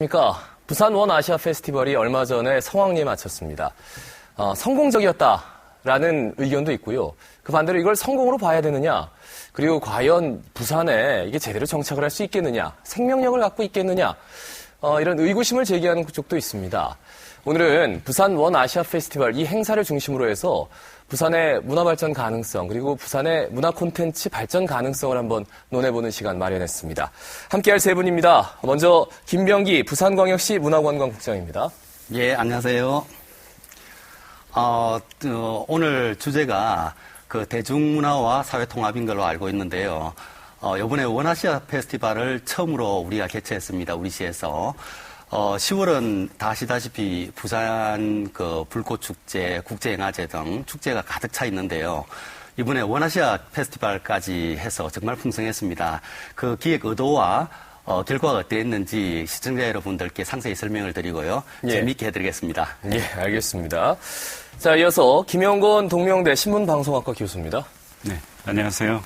그러니까 부산 원 아시아 페스티벌이 얼마 전에 성황리에 마쳤습니다. 성공적이었다라는 의견도 있고요. 그 반대로 이걸 성공으로 봐야 되느냐, 그리고 과연 부산에 이게 제대로 정착을 할 수 있겠느냐, 생명력을 갖고 있겠느냐, 이런 의구심을 제기하는 쪽도 있습니다. 오늘은 부산 원 아시아 페스티벌 이 행사를 중심으로 해서 부산의 문화 발전 가능성, 그리고 부산의 문화 콘텐츠 발전 가능성을 한번 논해보는 시간 마련했습니다. 함께할 세 분입니다. 먼저 김병기 부산광역시 문화관광국장입니다. 예, 안녕하세요. 오늘 주제가 그 대중문화와 사회통합인 걸로 알고 있는데요. 이번에 원아시아 페스티벌을 처음으로 우리가 개최했습니다. 우리 시에서. 10월은 다 아시다시피 부산 그 불꽃축제, 국제영화제 등 축제가 가득 차 있는데요. 이번에 원아시아 페스티벌까지 해서 정말 풍성했습니다. 그 기획 의도와 결과가 어땠는지 시청자 여러분들께 상세히 설명을 드리고요. 예. 재미있게 해드리겠습니다. 예, 알겠습니다. 자, 이어서 김영건 동명대 신문방송학과 교수입니다. 네, 안녕하세요.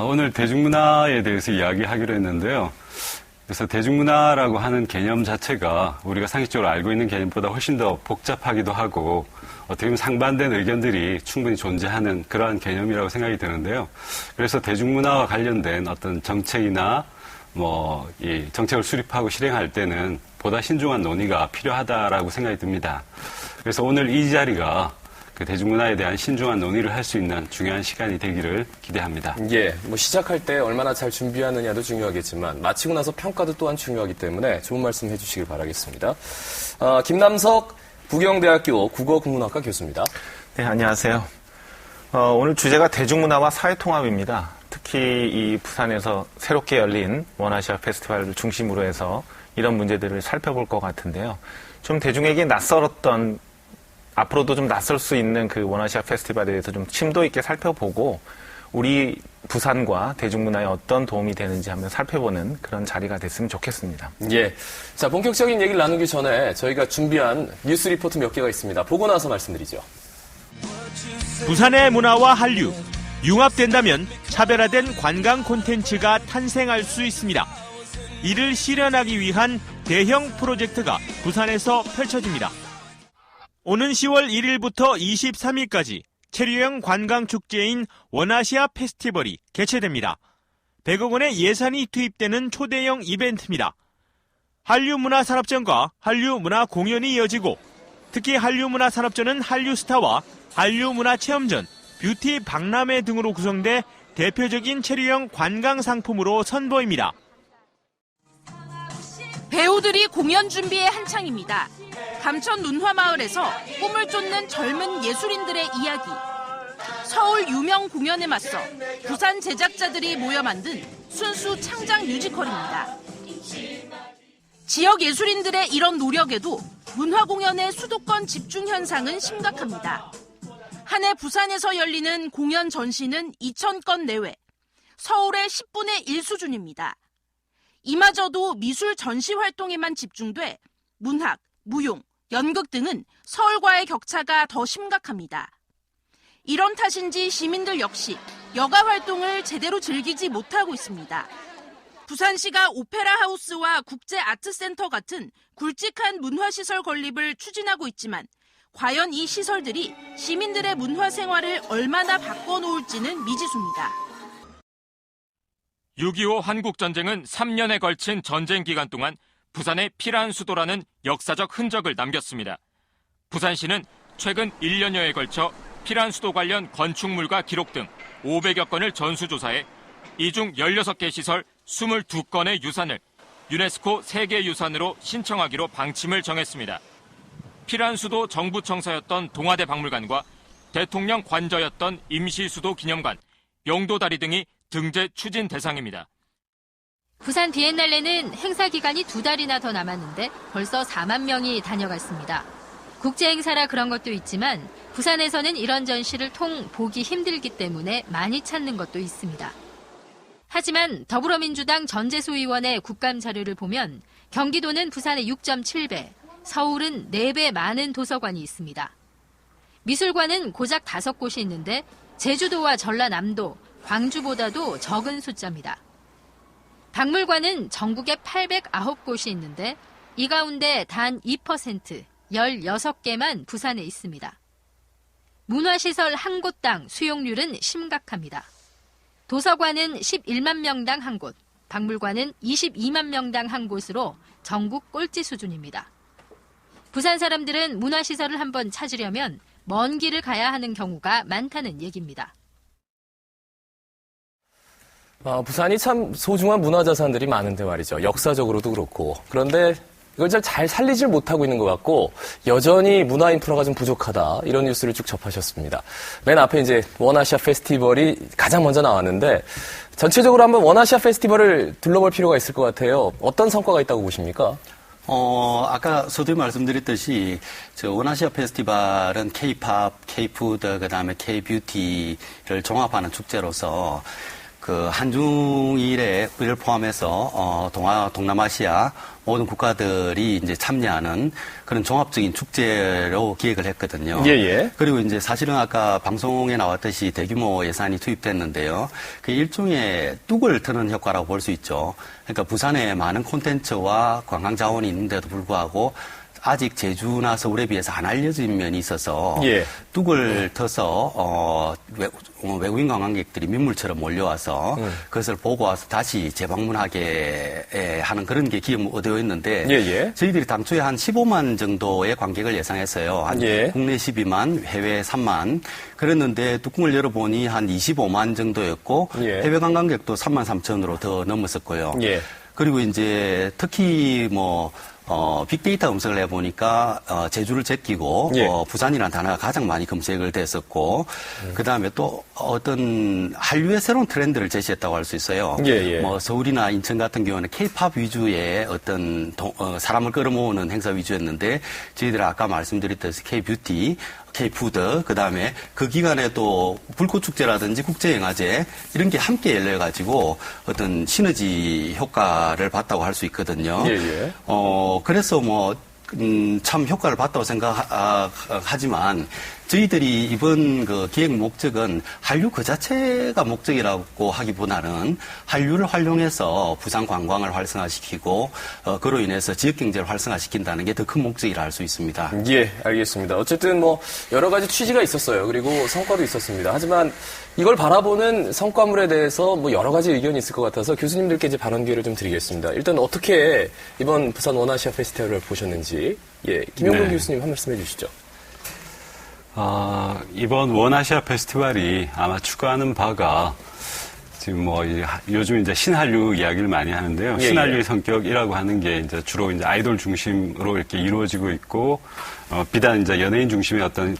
오늘 대중문화에 대해서 이야기하기로 했는데요. 그래서 대중문화라고 하는 개념 자체가 우리가 상식적으로 알고 있는 개념보다 훨씬 더 복잡하기도 하고 어떻게 보면 상반된 의견들이 충분히 존재하는 그러한 개념이라고 생각이 드는데요. 그래서 대중문화와 관련된 어떤 정책이나 이 정책을 수립하고 실행할 때는 보다 신중한 논의가 필요하다라고 생각이 듭니다. 그래서 오늘 이 자리가 그 대중문화에 대한 신중한 논의를 할 수 있는 중요한 시간이 되기를 기대합니다. 예, 시작할 때 얼마나 잘 준비하느냐도 중요하겠지만 마치고 나서 평가도 또한 중요하기 때문에 좋은 말씀 해주시길 바라겠습니다. 김남석 부경대학교 국어국문학과 교수입니다. 네, 안녕하세요. 오늘 주제가 대중문화와 사회통합입니다. 특히 이 부산에서 새롭게 열린 원아시아 페스티벌을 중심으로 해서 이런 문제들을 살펴볼 것 같은데요. 좀 대중에게 낯설었던, 앞으로도 좀 낯설 수 있는 그 원아시아 페스티벌에 대해서 좀 심도 있게 살펴보고 우리 부산과 대중문화에 어떤 도움이 되는지 한번 살펴보는 그런 자리가 됐으면 좋겠습니다. 예. 자, 본격적인 얘기를 나누기 전에 저희가 준비한 뉴스 리포트 몇 개가 있습니다. 보고 나서 말씀드리죠. 부산의 문화와 한류, 융합된다면 차별화된 관광 콘텐츠가 탄생할 수 있습니다. 이를 실현하기 위한 대형 프로젝트가 부산에서 펼쳐집니다. 오는 10월 1일부터 23일까지 체류형 관광축제인 원아시아 페스티벌이 개최됩니다. 100억 원의 예산이 투입되는 초대형 이벤트입니다. 한류문화산업전과 한류문화공연이 이어지고 특히 한류문화산업전은 한류스타와 한류문화체험전, 뷰티 박람회 등으로 구성돼 대표적인 체류형 관광상품으로 선보입니다. 배우들이 공연 준비에 한창입니다. 감천 문화마을에서 꿈을 쫓는 젊은 예술인들의 이야기. 서울 유명 공연에 맞서 부산 제작자들이 모여 만든 순수 창작 뮤지컬입니다. 지역 예술인들의 이런 노력에도 문화공연의 수도권 집중 현상은 심각합니다. 한 해 부산에서 열리는 공연 전시는 2,000건 내외, 서울의 10분의 1 수준입니다. 이마저도 미술 전시 활동에만 집중돼 문학, 무용, 연극 등은 서울과의 격차가 더 심각합니다. 이런 탓인지 시민들 역시 여가 활동을 제대로 즐기지 못하고 있습니다. 부산시가 오페라 하우스와 국제 아트센터 같은 굵직한 문화시설 건립을 추진하고 있지만 과연 이 시설들이 시민들의 문화 생활을 얼마나 바꿔놓을지는 미지수입니다. 6.25 한국전쟁은 3년에 걸친 전쟁 기간 동안 부산의 피란 수도라는 역사적 흔적을 남겼습니다. 부산시는 최근 1년여에 걸쳐 피란 수도 관련 건축물과 기록 등 500여 건을 전수조사해 이 중 16개 시설 22건의 유산을 유네스코 세계유산으로 신청하기로 방침을 정했습니다. 피란 수도 정부청사였던 동아대 박물관과 대통령 관저였던 임시수도 기념관, 용도다리 등이 등재 추진 대상입니다. 부산 비엔날레는 행사 기간이 2달이나 더 남았는데 벌써 4만 명이 다녀갔습니다. 국제 행사라 그런 것도 있지만 부산에서는 이런 전시를 보기 힘들기 때문에 많이 찾는 것도 있습니다. 하지만 더불어민주당 전재수의원의 국감 자료를 보면 경기도는 부산의 6.7배, 서울은 4배 많은 도서관이 있습니다. 미술관은 고작 5곳이 있는데 제주도와 전라남도, 광주보다도 적은 숫자입니다. 박물관은 전국에 809곳이 있는데 이 가운데 단 2%, 16개만 부산에 있습니다. 문화시설 한 곳당 수용률은 심각합니다. 도서관은 11만 명당 한 곳, 박물관은 22만 명당 한 곳으로 전국 꼴찌 수준입니다. 부산 사람들은 문화시설을 한번 찾으려면 먼 길을 가야 하는 경우가 많다는 얘기입니다. 부산이 참 소중한 문화자산들이 많은데 말이죠. 역사적으로도 그렇고. 그런데 이걸 잘 살리질 못하고 있는 것 같고 여전히 문화 인프라가 좀 부족하다. 이런 뉴스를 쭉 접하셨습니다. 맨 앞에 이제 원아시아 페스티벌이 가장 먼저 나왔는데 전체적으로 한번 원아시아 페스티벌을 둘러볼 필요가 있을 것 같아요. 어떤 성과가 있다고 보십니까? 아까 서두에 말씀드렸듯이, 원아시아 페스티벌은 K-팝, K-푸드, 그 다음에 K-뷰티를 종합하는 축제로서, 한중일을 포함해서, 동남아시아 모든 국가들이 이제 참여하는 그런 종합적인 축제로 기획을 했거든요. 예. 그리고 이제 사실은 아까 방송에 나왔듯이 대규모 예산이 투입됐는데요. 그 일종의 뚝을 트는 효과라고 볼 수 있죠. 그러니까 부산에 많은 콘텐츠와 관광 자원이 있는데도 불구하고 아직 제주나 서울에 비해서 안 알려진 면이 있어서 뚝을 터서 외국인 관광객들이 민물처럼 몰려와서 그것을 보고 와서 다시 재방문하게 하는 그런 게 기업을 얻어 있는데 저희들이 당초에 한 15만 정도의 관객을 예상했어요. 한 국내 12만, 해외 3만. 그랬는데 뚜껑을 열어보니 한 25만 정도였고 해외 관광객도 3만 3천으로 더 넘었었고요. 그리고 이제 특히 빅데이터 검색을 해보니까, 제주를 제끼고, 부산이라는 단어가 가장 많이 검색을 됐었고, 그 다음에 또 어떤 한류의 새로운 트렌드를 제시했다고 할 수 있어요. 서울이나 인천 같은 경우는 K-팝 위주의 어떤, 사람을 끌어모으는 행사 위주였는데, 저희들 아까 말씀드렸듯이 K-뷰티, K-푸드, 그 다음에 그 기간에 또 불꽃축제라든지 국제영화제 이런 게 함께 열려가지고 어떤 시너지 효과를 봤다고 할 수 있거든요. 그래서 참 효과를 봤다고 생각하지만 저희들이 이번 기획 목적은 한류 그 자체가 목적이라고 하기보다는 한류를 활용해서 부산 관광을 활성화시키고 그로 인해서 지역 경제를 활성화시킨다는 게 더 큰 목적이라 할 수 있습니다. 알겠습니다. 어쨌든 여러 가지 취지가 있었어요. 그리고 성과도 있었습니다. 하지만 이걸 바라보는 성과물에 대해서 여러 가지 의견이 있을 것 같아서 교수님들께 이제 발언 기회를 좀 드리겠습니다. 일단 어떻게 이번 부산 원아시아 페스티벌을 보셨는지 김용근 교수님 한 말씀 해주시죠. 이번 원아시아 페스티벌이 아마 추구하는 바가 지금 요즘 이제 신한류 이야기를 많이 하는데요. 신한류의 성격이라고 하는 게 이제 주로 이제 아이돌 중심으로 이렇게 이루어지고 있고, 비단 이제 연예인 중심의 어떤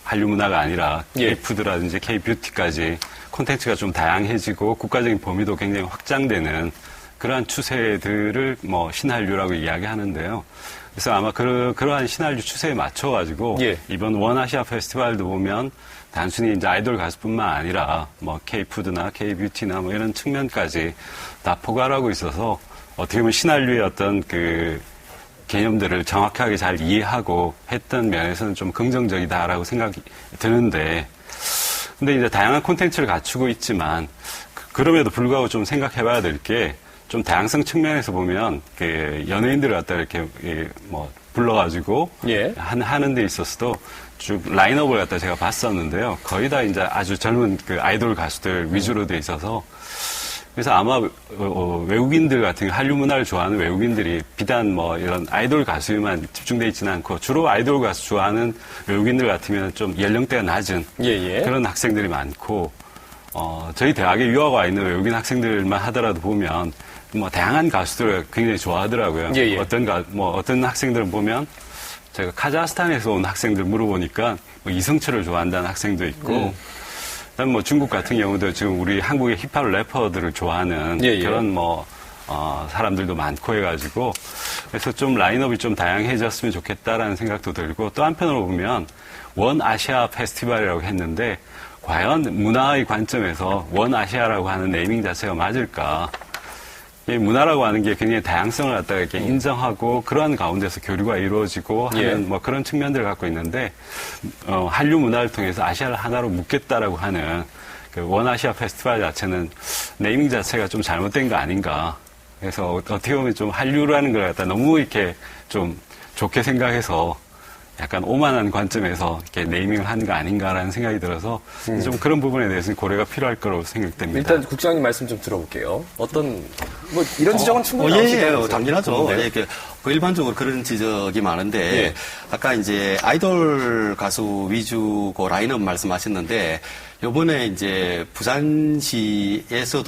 한류 문화가 아니라 K-푸드라든지 K-뷰티까지 콘텐츠가 좀 다양해지고 국가적인 범위도 굉장히 확장되는 그러한 추세들을 신한류라고 이야기하는데요. 그래서 아마 그러한 신한류 추세에 맞춰가지고 이번 원아시아 페스티벌도 보면 단순히 이제 아이돌 가수뿐만 아니라 K-푸드나 K-뷰티나 이런 측면까지 다 포괄하고 있어서 어떻게 보면 신한류의 어떤 개념들을 정확하게 잘 이해하고 했던 면에서는 좀 긍정적이다라고 생각이 드는데 근데 이제 다양한 콘텐츠를 갖추고 있지만 그럼에도 불구하고 좀 생각해봐야 될 게 좀 다양성 측면에서 보면 연예인들을 갖다 이렇게 불러가지고 하는 데 있어서도 쭉 라인업을 갖다 제가 봤었는데요. 거의 다 이제 아주 젊은 아이돌 가수들 위주로 돼 있어서 그래서 아마 외국인들 같은 한류 문화를 좋아하는 외국인들이 비단 이런 아이돌 가수에만 집중돼 있지는 않고 주로 아이돌 가수 좋아하는 외국인들 같으면 좀 연령대가 낮은 그런 학생들이 많고 저희 대학에 유학 와 있는 외국인 학생들만 하더라도 보면 다양한 가수들을 굉장히 좋아하더라고요. 어떤 학생들은 보면 제가 카자흐스탄에서 온 학생들 물어보니까 이성철을 좋아한다는 학생도 있고 그다음 중국 같은 경우도 지금 우리 한국의 힙합 래퍼들을 좋아하는 그런 사람들도 많고 해가지고 그래서 좀 라인업이 좀 다양해졌으면 좋겠다라는 생각도 들고 또 한편으로 보면 원 아시아 페스티벌이라고 했는데 과연 문화의 관점에서 원 아시아라고 하는 네이밍 자체가 맞을까? 이 문화라고 하는 게 굉장히 다양성을 갖다가 이렇게 인정하고 그러한 가운데서 교류가 이루어지고 하는 그런 측면들을 갖고 있는데 한류 문화를 통해서 아시아를 하나로 묶겠다라고 하는 원 아시아 페스티벌 자체는 네이밍 자체가 좀 잘못된 거 아닌가 그래서 어떻게 보면 좀 한류라는 걸 갖다 너무 이렇게 좀 좋게 생각해서 약간 오만한 관점에서 이렇게 네이밍을 하는 거 아닌가라는 생각이 들어서 좀 그런 부분에 대해서는 고려가 필요할 거라고 생각됩니다. 일단 국장님 말씀 좀 들어볼게요. 어떤 뭐 이런 지적은 충분히 나올 수 있다고 당연하죠. 일반적으로 그런 지적이 많은데 예. 아까 이제 아이돌 가수 위주 그 라인업 말씀하셨는데 요번에 이제 부산시에서도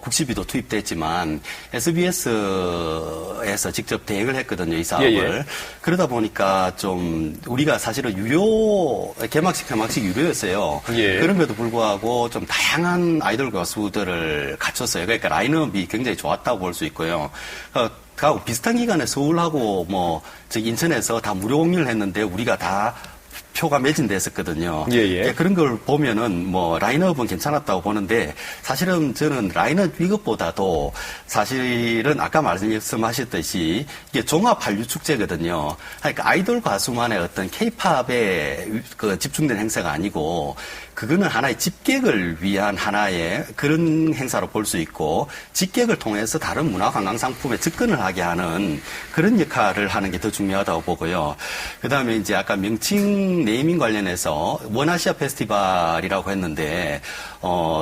국시비도 투입됐지만 SBS에서 직접 대행을 했거든요, 이 사업을. 예. 그러다 보니까 좀 우리가 사실은 유료 개막식 유료였어요. 예. 그럼에도 불구하고 좀 다양한 아이돌 가수들을 갖췄어요. 그러니까 라인업이 굉장히 좋았다고 볼 수 있고요. 하고 비슷한 기간에 서울하고 인천에서 다 무료 공연을 했는데 우리가 다 표가 매진됐었거든요. 예. 그런 걸 보면은 라인업은 괜찮았다고 보는데 사실은 저는 라인업 이것보다도 사실은 아까 말씀하셨듯이 이게 종합 한류 축제거든요. 그러니까 아이돌 가수만의 어떤 K-팝에 집중된 행사가 아니고 그거는 하나의 집객을 위한 하나의 그런 행사로 볼 수 있고 집객을 통해서 다른 문화 관광 상품에 접근을 하게 하는 그런 역할을 하는 게 더 중요하다고 보고요. 그다음에 이제 아까 명칭 네이밍 관련해서 원아시아 페스티벌이라고 했는데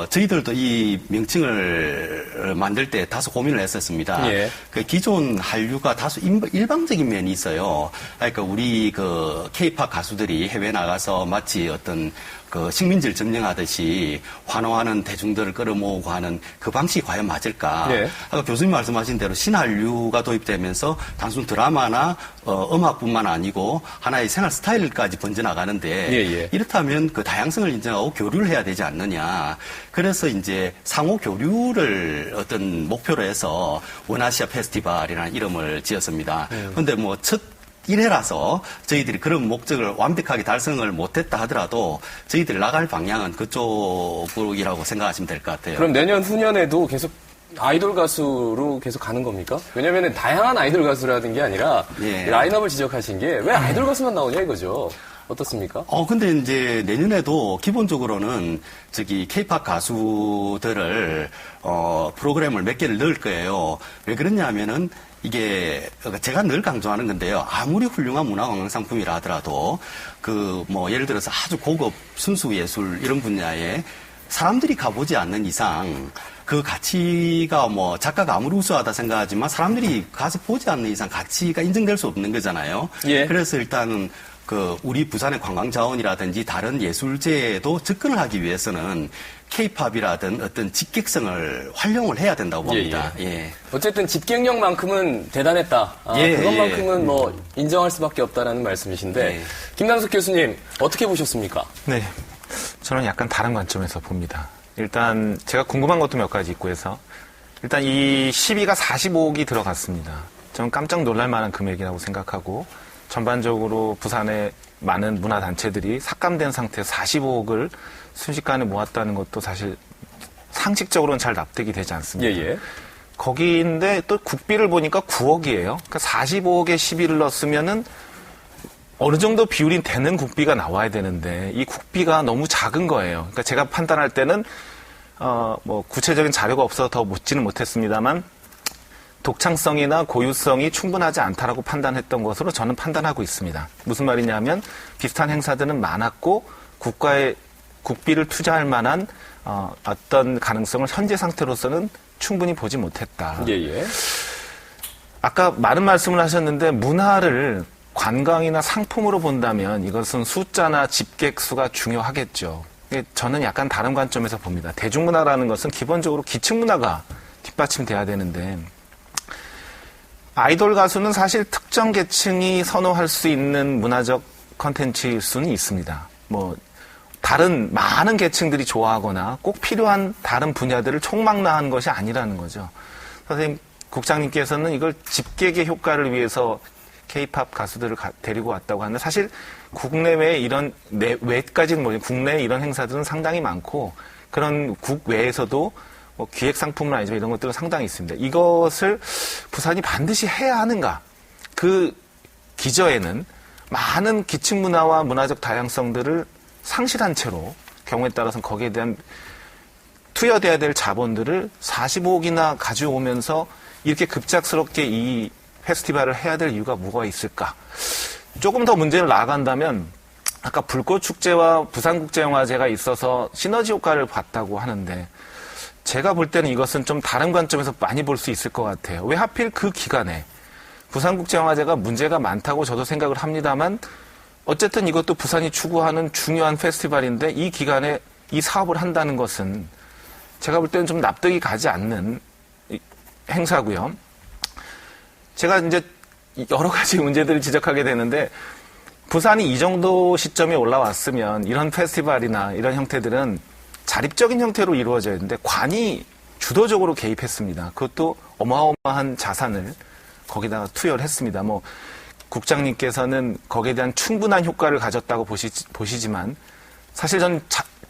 저희들도 이 명칭을 만들 때 다소 고민을 했었습니다. 예. 그 기존 한류가 다소 일방적인 면이 있어요. 그러니까 우리 그 K-팝 가수들이 해외 나가서 마치 어떤 그 식민지를 점령하듯이 환호하는 대중들을 끌어모으고 하는 그 방식이 과연 맞을까? 네. 아까 교수님 말씀하신 대로 신한류가 도입되면서 단순 드라마나 음악뿐만 아니고 하나의 생활 스타일까지 번져나가는데 예. 이렇다면 그 다양성을 인정하고 교류를 해야 되지 않느냐. 그래서 이제 상호 교류를 어떤 목표로 해서 원아시아 페스티벌이라는 이름을 지었습니다. 그런데 첫 1회라서 저희들이 그런 목적을 완벽하게 달성을 못했다 하더라도 저희들이 나갈 방향은 그쪽이라고 생각하시면 될 것 같아요. 그럼 내년 후년에도 계속 아이돌 가수로 계속 가는 겁니까? 왜냐면은 다양한 아이돌 가수라는 게 아니라 예. 라인업을 지적하신 게 왜 아이돌 가수만 나오냐 이거죠. 어떻습니까? 근데 이제 내년에도 기본적으로는 K-팝 가수들을, 프로그램을 몇 개를 넣을 거예요. 왜 그러냐 하면은 이게 제가 늘 강조하는 건데요. 아무리 훌륭한 문화관광 상품이라 하더라도 예를 들어서 아주 고급 순수 예술 이런 분야에 사람들이 가보지 않는 이상 그 가치가 작가가 아무리 우수하다 생각하지만 사람들이 가서 보지 않는 이상 가치가 인정될 수 없는 거잖아요. 예. 그래서 일단은 우리 부산의 관광 자원이라든지 다른 예술제에도 접근을 하기 위해서는 K-팝이라든 어떤 집객성을 활용을 해야 된다고 봅니다. 예. 어쨌든 집객력만큼은 대단했다. 그것만큼은 인정할 수밖에 없다라는 말씀이신데 김남석 교수님 어떻게 보셨습니까? 네, 저는 약간 다른 관점에서 봅니다. 일단 제가 궁금한 것도 몇 가지 있고 해서 일단 이 시비가 45억이 들어갔습니다. 저는 깜짝 놀랄 만한 금액이라고 생각하고 전반적으로 부산의 많은 문화단체들이 삭감된 상태에서 45억을 순식간에 모았다는 것도 사실 상식적으로는 잘 납득이 되지 않습니다. 예. 거기인데 또 국비를 보니까 9억이에요. 그러니까 45억에 시비를 넣었으면은 어느 정도 비율이 되는 국비가 나와야 되는데 이 국비가 너무 작은 거예요. 그러니까 제가 판단할 때는 구체적인 자료가 없어서 더 묻지는 못했습니다만 독창성이나 고유성이 충분하지 않다라고 판단했던 것으로 저는 판단하고 있습니다. 무슨 말이냐면 비슷한 행사들은 많았고 국가의 국비를 투자할 만한 어떤 가능성을 현재 상태로서는 충분히 보지 못했다. 예. 아까 많은 말씀을 하셨는데 문화를 관광이나 상품으로 본다면 이것은 숫자나 집객 수가 중요하겠죠. 저는 약간 다른 관점에서 봅니다. 대중문화라는 것은 기본적으로 기층문화가 뒷받침돼야 되는데 아이돌 가수는 사실 특정 계층이 선호할 수 있는 문화적 컨텐츠일 수는 있습니다. 다른 많은 계층들이 좋아하거나 꼭 필요한 다른 분야들을 총망라한 것이 아니라는 거죠. 선생님, 국장님께서는 이걸 집객의 효과를 위해서 K-팝 가수들을 데리고 왔다고 하는데 사실 국내외에 이런 외까지는 모르겠는데 국내에 이런 행사들은 상당히 많고 그런 국외에서도 기획 상품은 아니지만 이런 것들은 상당히 있습니다. 이것을 부산이 반드시 해야 하는가? 그 기저에는 많은 기층 문화와 문화적 다양성들을 상실한 채로 경우에 따라서는 거기에 대한 투여돼야 될 자본들을 45억이나 가져오면서 이렇게 급작스럽게 이 페스티벌을 해야 될 이유가 뭐가 있을까? 조금 더 문제를 나아간다면 아까 불꽃축제와 부산국제영화제가 있어서 시너지 효과를 봤다고 하는데 제가 볼 때는 이것은 좀 다른 관점에서 많이 볼 수 있을 것 같아요. 왜 하필 그 기간에 부산국제영화제가 문제가 많다고 저도 생각을 합니다만 어쨌든 이것도 부산이 추구하는 중요한 페스티벌인데 이 기간에 이 사업을 한다는 것은 제가 볼 때는 좀 납득이 가지 않는 행사고요. 제가 이제 여러 가지 문제들을 지적하게 되는데 부산이 이 정도 시점에 올라왔으면 이런 페스티벌이나 이런 형태들은 자립적인 형태로 이루어져야 되는데 관이 주도적으로 개입했습니다. 그것도 어마어마한 자산을 거기다가 투여를 했습니다. 뭐 국장님께서는 거기에 대한 충분한 효과를 가졌다고 보시지만 사실 전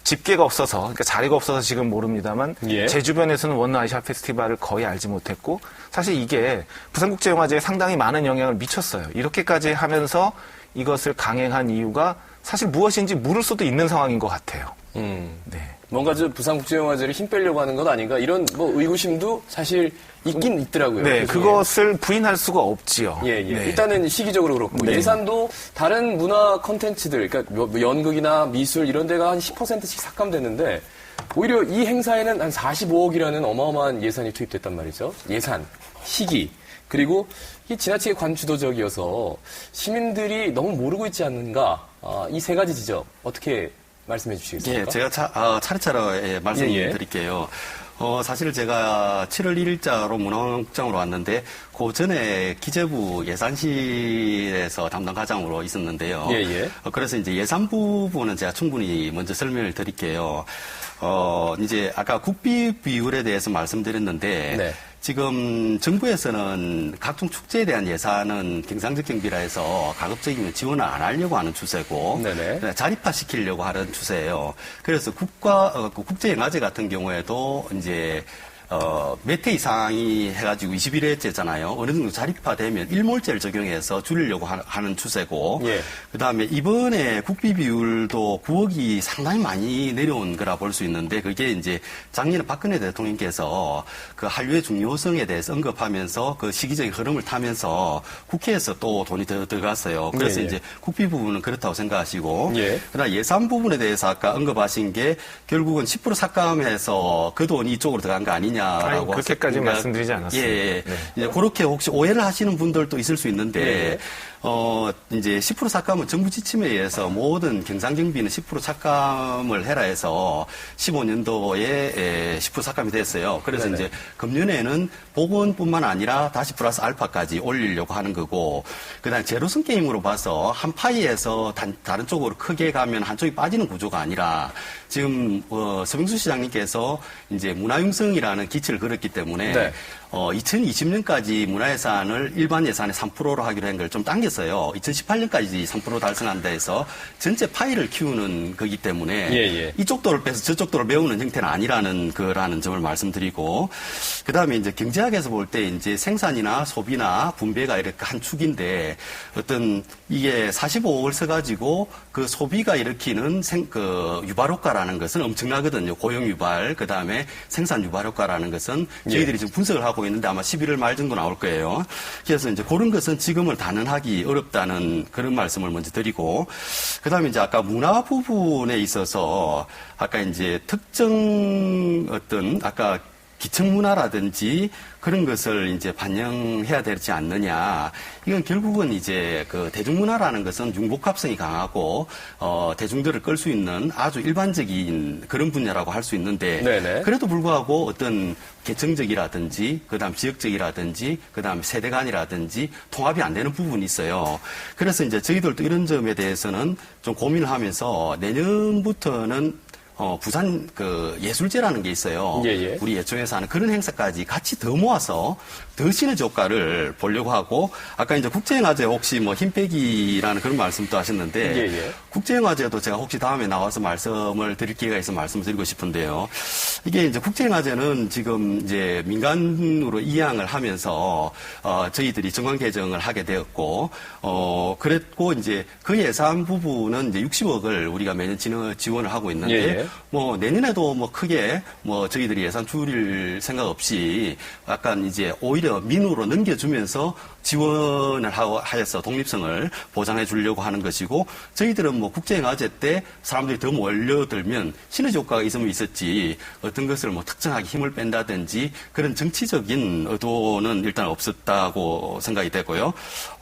집계가 없어서 그러니까 자리가 없어서 지금 모릅니다만 예. 제 주변에서는 원아시아 페스티벌을 거의 알지 못했고 사실 이게 부산국제영화제에 상당히 많은 영향을 미쳤어요. 이렇게까지 하면서 이것을 강행한 이유가 사실 무엇인지 물을 수도 있는 상황인 것 같아요. 네. 뭔가 저 부산국제영화제를 힘 빼려고 하는 것 아닌가 이런 뭐 의구심도 사실 있긴 있더라고요. 네, 그것을 부인할 수가 없지요. 예, 예. 네. 일단은 시기적으로 그렇고 네. 예산도 다른 문화 콘텐츠들, 그러니까 뭐 연극이나 미술 이런 데가 한 10%씩 삭감됐는데 오히려 이 행사에는 한 45억이라는 어마어마한 예산이 투입됐단 말이죠. 예산, 시기, 그리고 이게 지나치게 관주도적이어서 시민들이 너무 모르고 있지 않는가. 이 세 가지 지적 어떻게 말씀해 주시겠습니까? 예, 제가 차례차례 말씀드릴게요. 사실 제가 7월 1일자로 문화국장으로 왔는데 그 전에 기재부 예산실에서 담당 과장으로 있었는데요. 예, 예. 그래서 이제 예산 부분은 제가 충분히 먼저 설명을 드릴게요. 이제 아까 국비 비율에 대해서 말씀드렸는데 네. 지금 정부에서는 각종 축제에 대한 예산은 경상적 경비라 해서 가급적이면 지원을 안 하려고 하는 추세고 네네. 자립화시키려고 하는 추세예요. 그래서 국제영화제 같은 경우에도 이제 몇 회 이상이 해가지고 21회째잖아요. 어느 정도 자립화되면 일몰제를 적용해서 줄이려고 하는 추세고, 예. 그 다음에 이번에 국비 비율도 9억이 상당히 많이 내려온 거라 볼 수 있는데, 그게 이제 작년에 박근혜 대통령께서 그 한류의 중요성에 대해서 언급하면서 그 시기적인 흐름을 타면서 국회에서 또 돈이 더 들어갔어요. 그래서 예, 예. 이제 국비 부분은 그렇다고 생각하시고, 예. 그러나 예산 부분에 대해서 아까 언급하신 게 결국은 10% 삭감해서 그 돈이 이쪽으로 들어간 거 아니냐라고. 아니, 그렇게까지 말씀드리지 않았습니다. 예. 네. 이제 그렇게 혹시 오해를 하시는 분들도 있을 수 있는데, 이제 10% 삭감은 정부 지침에 의해서 모든 경상경비는 10% 삭감을 해라 해서 15년도에 10% 삭감이 됐어요. 그래서 네네. 이제 금년에는 복원뿐만 아니라 다시 플러스 알파까지 올리려고 하는 거고, 그 다음에 제로섬 게임으로 봐서 한 파이에서 다른 쪽으로 크게 가면 한쪽이 빠지는 구조가 아니라 지금 서병수 시장님께서 이제 문화융성이라는 기치를 걸었기 때문에 네. 2020년까지 문화예산을 일반 예산의 3%로 하기로 한 걸 좀 당겼어요. 2018년까지 3% 달성한다 해서 전체 파이를 키우는 거기 때문에 예. 이쪽 도를 빼서 저쪽 도를 메우는 형태는 아니라는 거라는 점을 말씀드리고, 그 다음에 이제 경제학에서 볼 때 이제 생산이나 소비나 분배가 이렇게 한 축인데 어떤 이게 45억을 써가지고 그 소비가 일으키는 유발 효과라는 것은 엄청나거든요. 고용 유발, 그 다음에 생산 유발 효과라는 것은 저희들이 지금 분석을 하고 있는데 아마 11월 말 정도 나올 거예요. 그래서 이제 그런 것은 지금은 단언하기 어렵다는 그런 말씀을 먼저 드리고, 그 다음에 이제 아까 문화 부분에 있어서 아까 이제 특정 어떤 아까 기층문화라든지 그런 것을 이제 반영해야 되지 않느냐. 이건 결국은 이제 그 대중문화라는 것은 융복합성이 강하고, 대중들을 끌 수 있는 아주 일반적인 그런 분야라고 할 수 있는데, 네네. 그래도 불구하고 어떤 계층적이라든지, 그 다음 지역적이라든지, 그 다음 세대 간이라든지 통합이 안 되는 부분이 있어요. 그래서 이제 저희들도 이런 점에 대해서는 좀 고민을 하면서 내년부터는 부산 그 예술제라는 게 있어요. 예. 우리 예총에서 하는 그런 행사까지 같이 더 모아서 더 시너지 효과를 보려고 하고, 아까 이제 국제영화제 혹시 뭐 힘빼기라는 그런 말씀도 하셨는데, 예. 국제영화제도 제가 혹시 다음에 나와서 말씀을 드릴 기회가 있어 말씀을 드리고 싶은데요. 이게 이제 국제영화제는 지금 이제 민간으로 이양을 하면서 저희들이 정관 개정을 하게 되었고, 그랬고 이제 그 예산 부분은 이제 60억을 우리가 매년 지원을 하고 있는데, 예. 예. 뭐 내년에도 뭐 크게 뭐 저희들이 예산 줄일 생각 없이 약간 이제 오히려 민으로 넘겨주면서 지원을 하여서 독립성을 보장해 주려고 하는 것이고, 저희들은 뭐 국제영화제 때 사람들이 더 몰려들면 시너지 효과가 있으면 있었지 어떤 것을 뭐 특정하게 힘을 뺀다든지 그런 정치적인 의도는 일단 없었다고 생각이 되고요.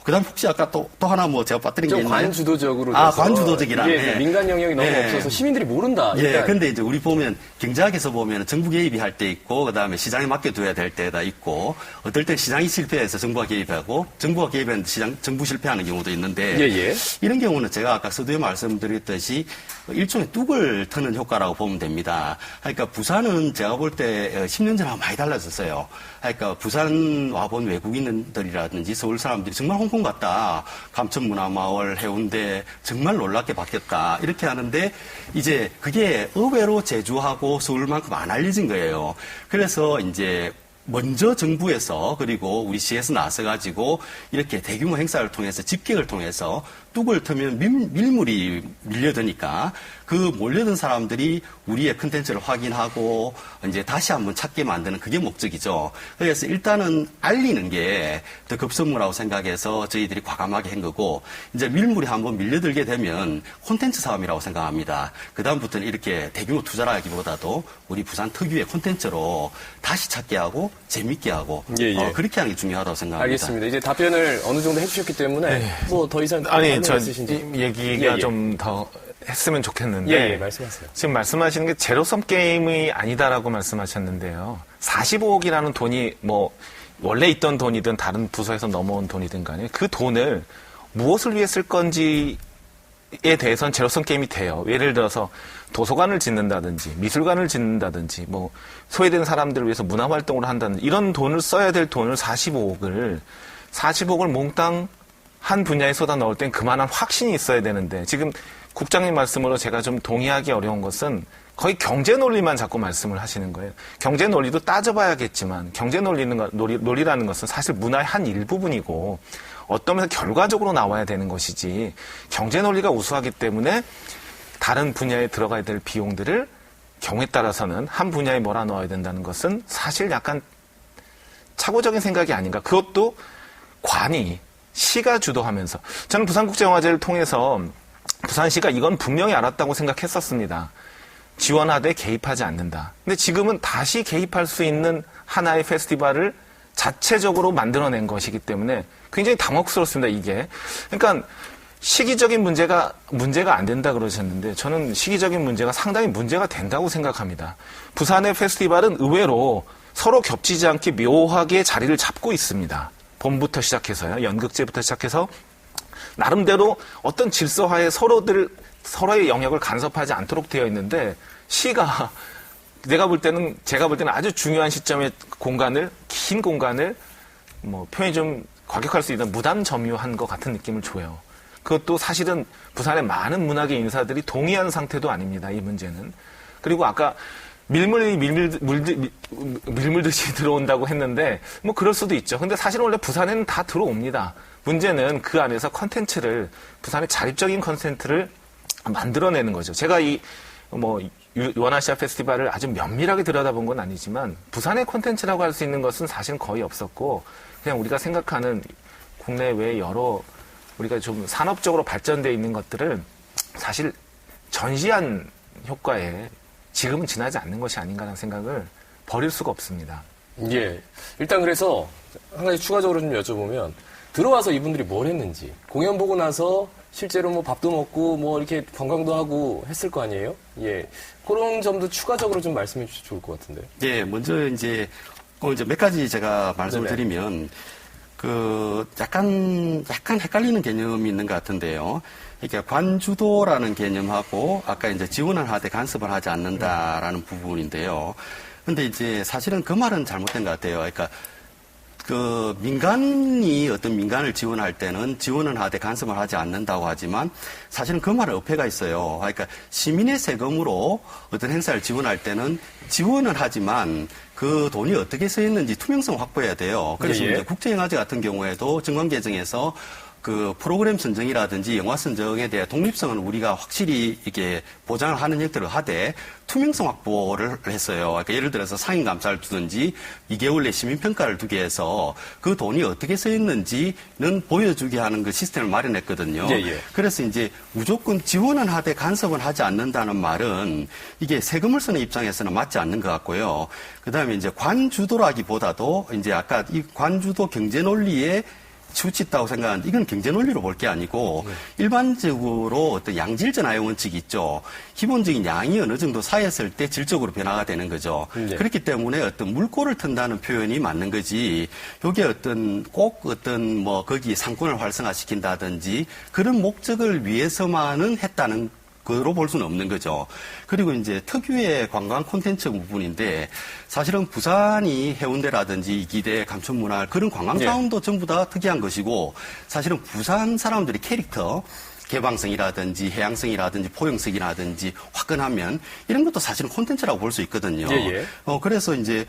그다음 혹시 아까 또 하나 뭐 제가 빠뜨린 게 좀 있나요? 관주도적으로 관주도적이라. 이게 예. 민간 영역이 너무 예. 없어서 시민들이 모른다. 예, 일단. 근데 이제 우리 보면 경제학에서 보면 정부 개입이 할 때 있고, 그 다음에 시장에 맡겨둬야 될 때가 있고, 어떨 때 시장이 실패해서 정부가 개입하고, 정부가 개입했는데 정부 실패하는 경우도 있는데, 예. 이런 경우는 제가 아까 서두에 말씀드렸듯이 일종의 뚝을 트는 효과라고 보면 됩니다. 그러니까 부산은 제가 볼 때 10년 전하고 많이 달라졌어요. 그러니까 부산 와본 외국인들이라든지 서울 사람들이 정말 홍콩 같다. 감천문화마을, 해운대 정말 놀랍게 바뀌었다. 이렇게 하는데 이제 그게 의외로 제주하고 서울만큼 안 알려진 거예요. 그래서 이제 먼저 정부에서 그리고 우리 시에서 나서가지고 이렇게 대규모 행사를 통해서 집객을 통해서 뚝을 트면 밀물이 밀려드니까 그 몰려든 사람들이 우리의 컨텐츠를 확인하고 이제 다시 한번 찾게 만드는 그게 목적이죠. 그래서 일단은 알리는 게 더 급선무라고 생각해서 저희들이 과감하게 한 거고, 이제 밀물이 한번 밀려들게 되면 콘텐츠 사업이라고 생각합니다. 그다음부터는 이렇게 대규모 투자라기보다도 우리 부산 특유의 콘텐츠로 다시 찾게 하고 재밌게 하고 예. 그렇게 하는 게 중요하다고 생각합니다. 알겠습니다. 이제 답변을 어느 정도 해주셨기 때문에 뭐 더 이상 저 있으신지 얘기가 예. 좀 더 했으면 좋겠는데. 예, 말씀하세요. 지금 말씀하시는 게 제로섬 게임이 아니다라고 말씀하셨는데요. 45억이라는 돈이 뭐 원래 있던 돈이든 다른 부서에서 넘어온 돈이든 간에 그 돈을 무엇을 위해 쓸 건지에 대해서는 제로섬 게임이 돼요. 예를 들어서 도서관을 짓는다든지 미술관을 짓는다든지 뭐 소외된 사람들을 위해서 문화활동을 한다든지 이런 돈을 써야 될 돈을 45억을 몽땅 한 분야에 쏟아 넣을 땐 그만한 확신이 있어야 되는데, 지금 국장님 말씀으로 제가 좀 동의하기 어려운 것은 거의 경제 논리만 자꾸 말씀을 하시는 거예요. 경제 논리도 따져봐야겠지만 경제 논리라는 것은 사실 문화의 한 일부분이고 어떤 면에서 결과적으로 나와야 되는 것이지, 경제 논리가 우수하기 때문에 다른 분야에 들어가야 될 비용들을 경우에 따라서는 한 분야에 몰아넣어야 된다는 것은 사실 약간 착오적인 생각이 아닌가. 그것도 관이 시가 주도하면서, 저는 부산국제영화제를 통해서 부산시가 이건 분명히 알았다고 생각했었습니다. 지원하되 개입하지 않는다. 근데 지금은 다시 개입할 수 있는 하나의 페스티벌을 자체적으로 만들어낸 것이기 때문에 굉장히 당혹스럽습니다, 이게. 그러니까 시기적인 문제가 안 된다 그러셨는데, 저는 시기적인 문제가 상당히 문제가 된다고 생각합니다. 부산의 페스티벌은 의외로 서로 겹치지 않게 묘하게 자리를 잡고 있습니다. 봄부터 시작해서요. 연극제부터 시작해서 나름대로 어떤 질서하에 서로의 영역을 간섭하지 않도록 되어 있는데, 시가 제가 볼 때는 아주 중요한 시점에 긴 공간을 뭐 표현이 좀 과격할 수 있는 무단 점유한 것 같은 느낌을 줘요. 그것도 사실은 부산의 많은 문학의 인사들이 동의하는 상태도 아닙니다, 이 문제는. 그리고 아까 밀물듯이 들어온다고 했는데, 뭐 그럴 수도 있죠. 근데 사실 원래 부산에는 다 들어옵니다. 문제는 그 안에서 컨텐츠를, 부산의 자립적인 컨텐츠를 만들어내는 거죠. 제가 원아시아 페스티벌을 아주 면밀하게 들여다본 건 아니지만, 부산의 콘텐츠라고 할 수 있는 것은 사실 거의 없었고, 그냥 우리가 생각하는 국내외 여러 우리가 좀 산업적으로 발전되어 있는 것들을 사실 전시한 효과에 지금은 지나지 않는 것이 아닌가라는 생각을 버릴 수가 없습니다. 예. 일단 그래서 한 가지 추가적으로 좀 여쭤보면, 들어와서 이분들이 뭘 했는지, 공연 보고 나서 실제로 뭐 밥도 먹고 뭐 이렇게 관광도 하고 했을 거 아니에요? 예. 그런 점도 추가적으로 좀 말씀해 주시면 좋을 것 같은데. 예, 먼저 이제 몇 가지 제가 말씀을 드리면, 약간 헷갈리는 개념이 있는 것 같은데요. 그러니까 관주도라는 개념하고 아까 이제 지원을 하되 간섭을 하지 않는다라는 부분인데요. 근데 이제 사실은 그 말은 잘못된 것 같아요. 그러니까 민간이 어떤 민간을 지원할 때는 지원을 하되 간섭을 하지 않는다고 하지만 사실은 그 말은 어폐가 있어요. 그러니까 시민의 세금으로 어떤 행사를 지원할 때는 지원을 하지만 그 돈이 어떻게 쓰였는지 투명성 확보해야 돼요. 그래서 예. 이제 국제영화제 같은 경우에도 정관 개정에서 그 프로그램 선정이라든지 영화 선정에 대해 독립성은 우리가 확실히 이게 보장을 하는 형태로 하되 투명성 확보를 했어요. 그러니까 예를 들어서 상임 감사를 두든지 2개월 내 시민 평가를 두게 해서 그 돈이 어떻게 쓰였는지는 보여주게 하는 그 시스템을 마련했거든요. 예, 예. 그래서 이제 무조건 지원은 하되 간섭은 하지 않는다는 말은 이게 세금을 쓰는 입장에서는 맞지 않는 것 같고요. 그다음에 이제 관주도라기보다도 이제 아까 이 관주도 경제 논리에 치우쳤다고 생각하는데 이건 경제 논리로 볼 게 아니고 일반적으로 어떤 양질전화의 원칙이 있죠. 기본적인 양이 어느 정도 쌓였을 때 질적으로 변화가 되는 거죠. 네. 그렇기 때문에 어떤 물꼬를 튼다는 표현이 맞는 거지. 요게 어떤 꼭 어떤 뭐 거기 상권을 활성화시킨다든지 그런 목적을 위해서만은 했다는 그로 볼 수는 없는 거죠. 그리고 이제 특유의 관광 콘텐츠 부분인데 사실은 부산이 해운대라든지 이기대, 감천문화 그런 관광 자원도 전부 다 특이한 것이고 사실은 부산 사람들이 캐릭터 개방성이라든지 해양성이라든지 포용성이라든지 화끈하면 이런 것도 사실은 콘텐츠라고 볼 수 있거든요. 예. 그래서 이제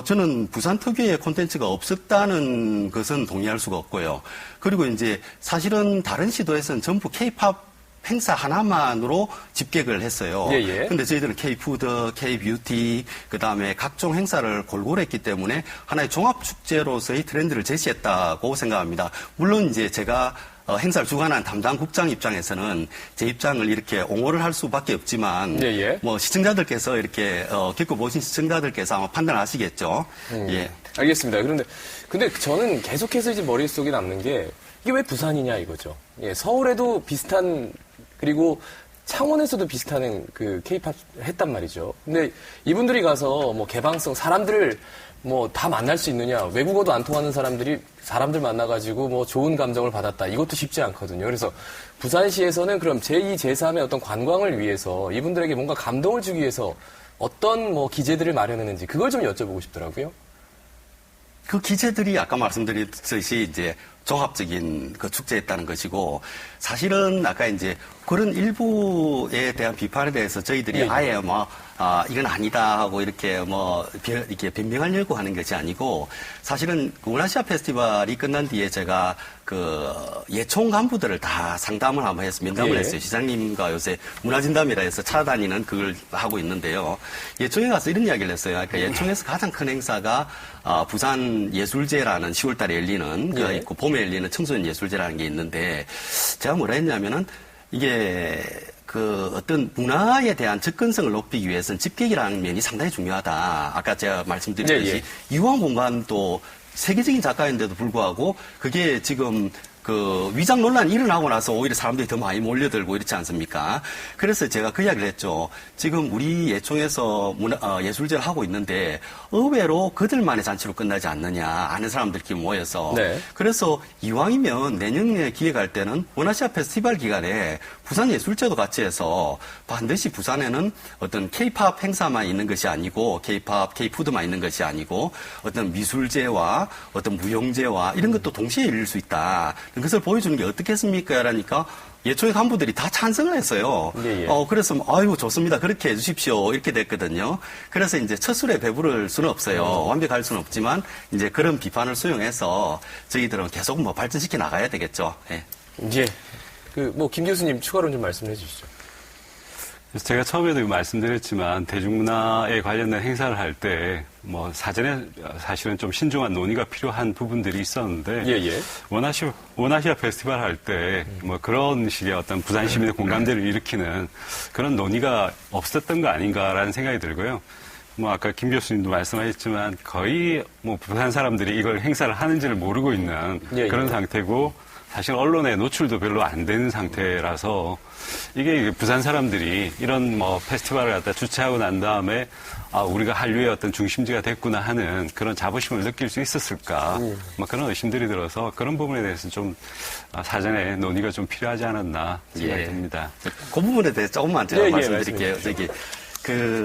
저는 부산 특유의 콘텐츠가 없었다는 것은 동의할 수가 없고요. 그리고 이제 사실은 다른 시도에서는 전부 K-팝 행사 하나만으로 집객을 했어요. 예. 근데 저희들은 K-푸드, K-뷰티, 그 다음에 각종 행사를 골고루 했기 때문에 하나의 종합축제로서의 트렌드를 제시했다고 생각합니다. 물론 이제 제가 행사를 주관한 담당 국장 입장에서는 제 입장을 이렇게 옹호를 할 수밖에 없지만 예. 뭐 시청자들께서 이렇게 겪어보신 시청자들께서 아마 판단하시겠죠. 예. 알겠습니다. 근데 저는 계속해서 이제 머릿속에 남는 게 이게 왜 부산이냐 이거죠. 예, 서울에도 비슷한 그리고 창원에서도 비슷한 그 K-팝 했단 말이죠. 근데 이분들이 가서 뭐 개방성 사람들을 뭐 다 만날 수 있느냐, 외국어도 안 통하는 사람들 만나가지고 뭐 좋은 감정을 받았다. 이것도 쉽지 않거든요. 그래서 부산시에서는 그럼 제2, 제3의 어떤 관광을 위해서 이분들에게 뭔가 감동을 주기 위해서 어떤 뭐 기재들을 마련했는지 그걸 좀 여쭤보고 싶더라고요. 그 기재들이 아까 말씀드렸듯이 이제 종합적인 그 축제였다는 것이고 사실은 아까 이제 그런 일부에 대한 비판에 대해서 저희들이 아예 뭐 이건 아니다 하고 이렇게 이렇게 변명하려고 하는 것이 아니고 사실은 원아시아 페스티벌이 끝난 뒤에 제가 그 예총 간부들을 다 상담을 한번 해서 면담을 했어요. 시장님과 요새 문화진담이라 해서 찾아다니는 그걸 하고 있는데요. 예총에 가서 이런 이야기를 했어요. 그러니까 예총에서 가장 큰 행사가 부산 예술제라는 10월 달에 열리는 그 있고 봄에 열리는 청소년 예술제라는 게 있는데 제가 뭐라 했냐면은 이게 그 어떤 문화에 대한 접근성을 높이기 위해서는 집객이라는 면이 상당히 중요하다. 아까 제가 말씀드렸듯이 이화원 공간도 세계적인 작가인데도 불구하고 그게 지금 그 위장 논란이 일어나고 나서 오히려 사람들이 더 많이 몰려들고 이렇지 않습니까? 그래서 제가 그 이야기를 했죠. 지금 우리 예총에서 예술제를 하고 있는데 의외로 그들만의 잔치로 끝나지 않느냐. 아는 사람들끼리 모여서. 그래서 이왕이면 내년에 기획할 때는 원아시아 페스티벌 기간에 부산 예술제도 같이 해서 반드시 부산에는 어떤 K-팝 행사만 있는 것이 아니고 K-팝, K-푸드만 있는 것이 아니고 어떤 미술제와 어떤 무용제와 이런 것도 동시에 열릴 수 있다. 그것을 보여주는 게 어떻겠습니까? 라니까 예총의 간부들이 다 찬성을 했어요. 그래서 아이고 좋습니다. 그렇게 해주십시오. 이렇게 됐거든요. 그래서 이제 첫 술에 배부를 수는 없어요. 완벽할 수는 없지만 이제 그런 비판을 수용해서 저희들은 계속 뭐 발전시켜 나가야 되겠죠. 예. 김 교수님 추가로 좀 말씀해 주시죠. 그래서 제가 처음에도 말씀드렸지만 대중문화에 관련된 행사를 할 때 뭐 사전에 사실은 좀 신중한 논의가 필요한 부분들이 있었는데 원아시아 페스티벌 할 때 뭐 그런 식의 어떤 부산 시민의 공감대를 일으키는 그런 논의가 없었던 거 아닌가라는 생각이 들고요. 뭐 아까 김 교수님도 말씀하셨지만 거의 뭐 부산 사람들이 이걸 행사를 하는지를 모르고 있는 그런 상태고 사실 언론에 노출도 별로 안 되는 상태라서 이게 부산 사람들이 이런 뭐 페스티벌을 갖다 주최하고 난 다음에 우리가 한류의 어떤 중심지가 됐구나 하는 그런 자부심을 느낄 수 있었을까 뭐 그런 의심들이 들어서 그런 부분에 대해서 좀 사전에 논의가 좀 필요하지 않았나 생각이 듭니다. 그 부분에 대해서 조금만 제가 말씀드릴게요.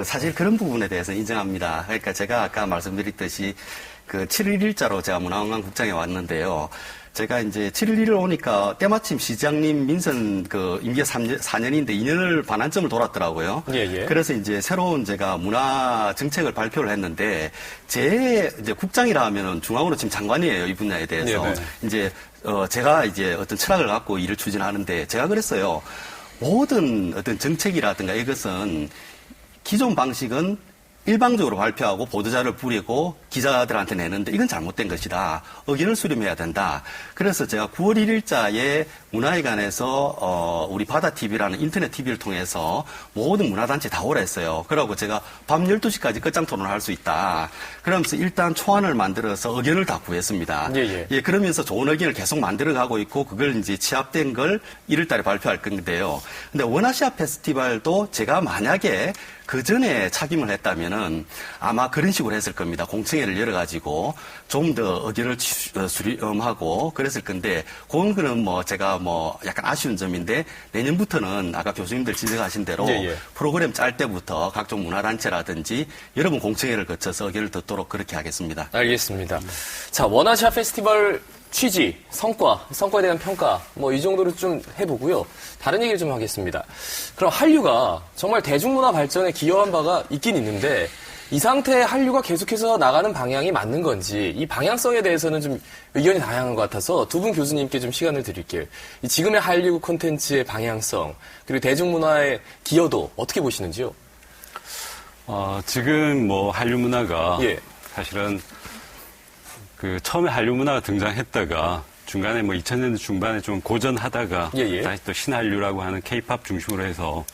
사실 그런 부분에 대해서 인정합니다. 그러니까 제가 아까 말씀드렸듯이 그 7일 일자로 제가 문화관광국장에 왔는데요. 제가 이제 7일 1일 오니까 때마침 시장님 민선 그 임기가 4년인데 2년을 반환점을 돌았더라고요. 그래서 이제 새로운 제가 문화 정책을 발표를 했는데 제 이제 국장이라 하면은 중앙으로 지금 장관이에요. 이 분야에 대해서. 이제 제가 이제 어떤 철학을 갖고 일을 추진하는데 제가 그랬어요. 모든 어떤 정책이라든가 이것은 기존 방식은 일방적으로 발표하고 보도자를 뿌리고 기자들한테 내는데 이건 잘못된 것이다. 의견을 수렴해야 된다. 그래서 제가 9월 1일자에 문화회관에서 우리 바다TV라는 인터넷 TV를 통해서 모든 문화단체 다 오라 했어요. 그러고 제가 밤 12시까지 끝장 토론을 할 수 있다. 그러면서 일단 초안을 만들어서 의견을 다 구했습니다. 예, 그러면서 좋은 의견을 계속 만들어가고 있고 그걸 이제 취합된 걸 1월달에 발표할 건데요. 근데 원아시아 페스티벌도 제가 만약에 그 전에 착임을 했다면은 아마 그런 식으로 했을 겁니다. 공청회를 열어가지고 좀 더 의견을 수렴하고 그랬을 건데 그거는 뭐 제가 뭐 약간 아쉬운 점인데 내년부터는 아까 교수님들 지적하신 대로 프로그램 짤 때부터 각종 문화단체라든지 여러 번 공청회를 거쳐서 의견을 듣도록 그렇게 하겠습니다. 알겠습니다. 자, 원아시아 페스티벌 취지, 성과에 대한 평가, 뭐 이 정도로 좀 해보고요. 다른 얘기를 좀 하겠습니다. 그럼 한류가 정말 대중문화 발전에 기여한 바가 있긴 있는데 이 상태의 한류가 계속해서 나가는 방향이 맞는 건지 이 방향성에 대해서는 좀 의견이 다양한 것 같아서 두 분 교수님께 좀 시간을 드릴게요. 이 지금의 한류 콘텐츠의 방향성 그리고 대중문화의 기여도 어떻게 보시는지요? 지금 뭐 한류 문화가 사실은 그 처음에 한류 문화가 등장했다가 중간에 뭐 2000년대 중반에 좀 고전하다가 다시 또 신한류라고 하는 K-팝 중심으로 해서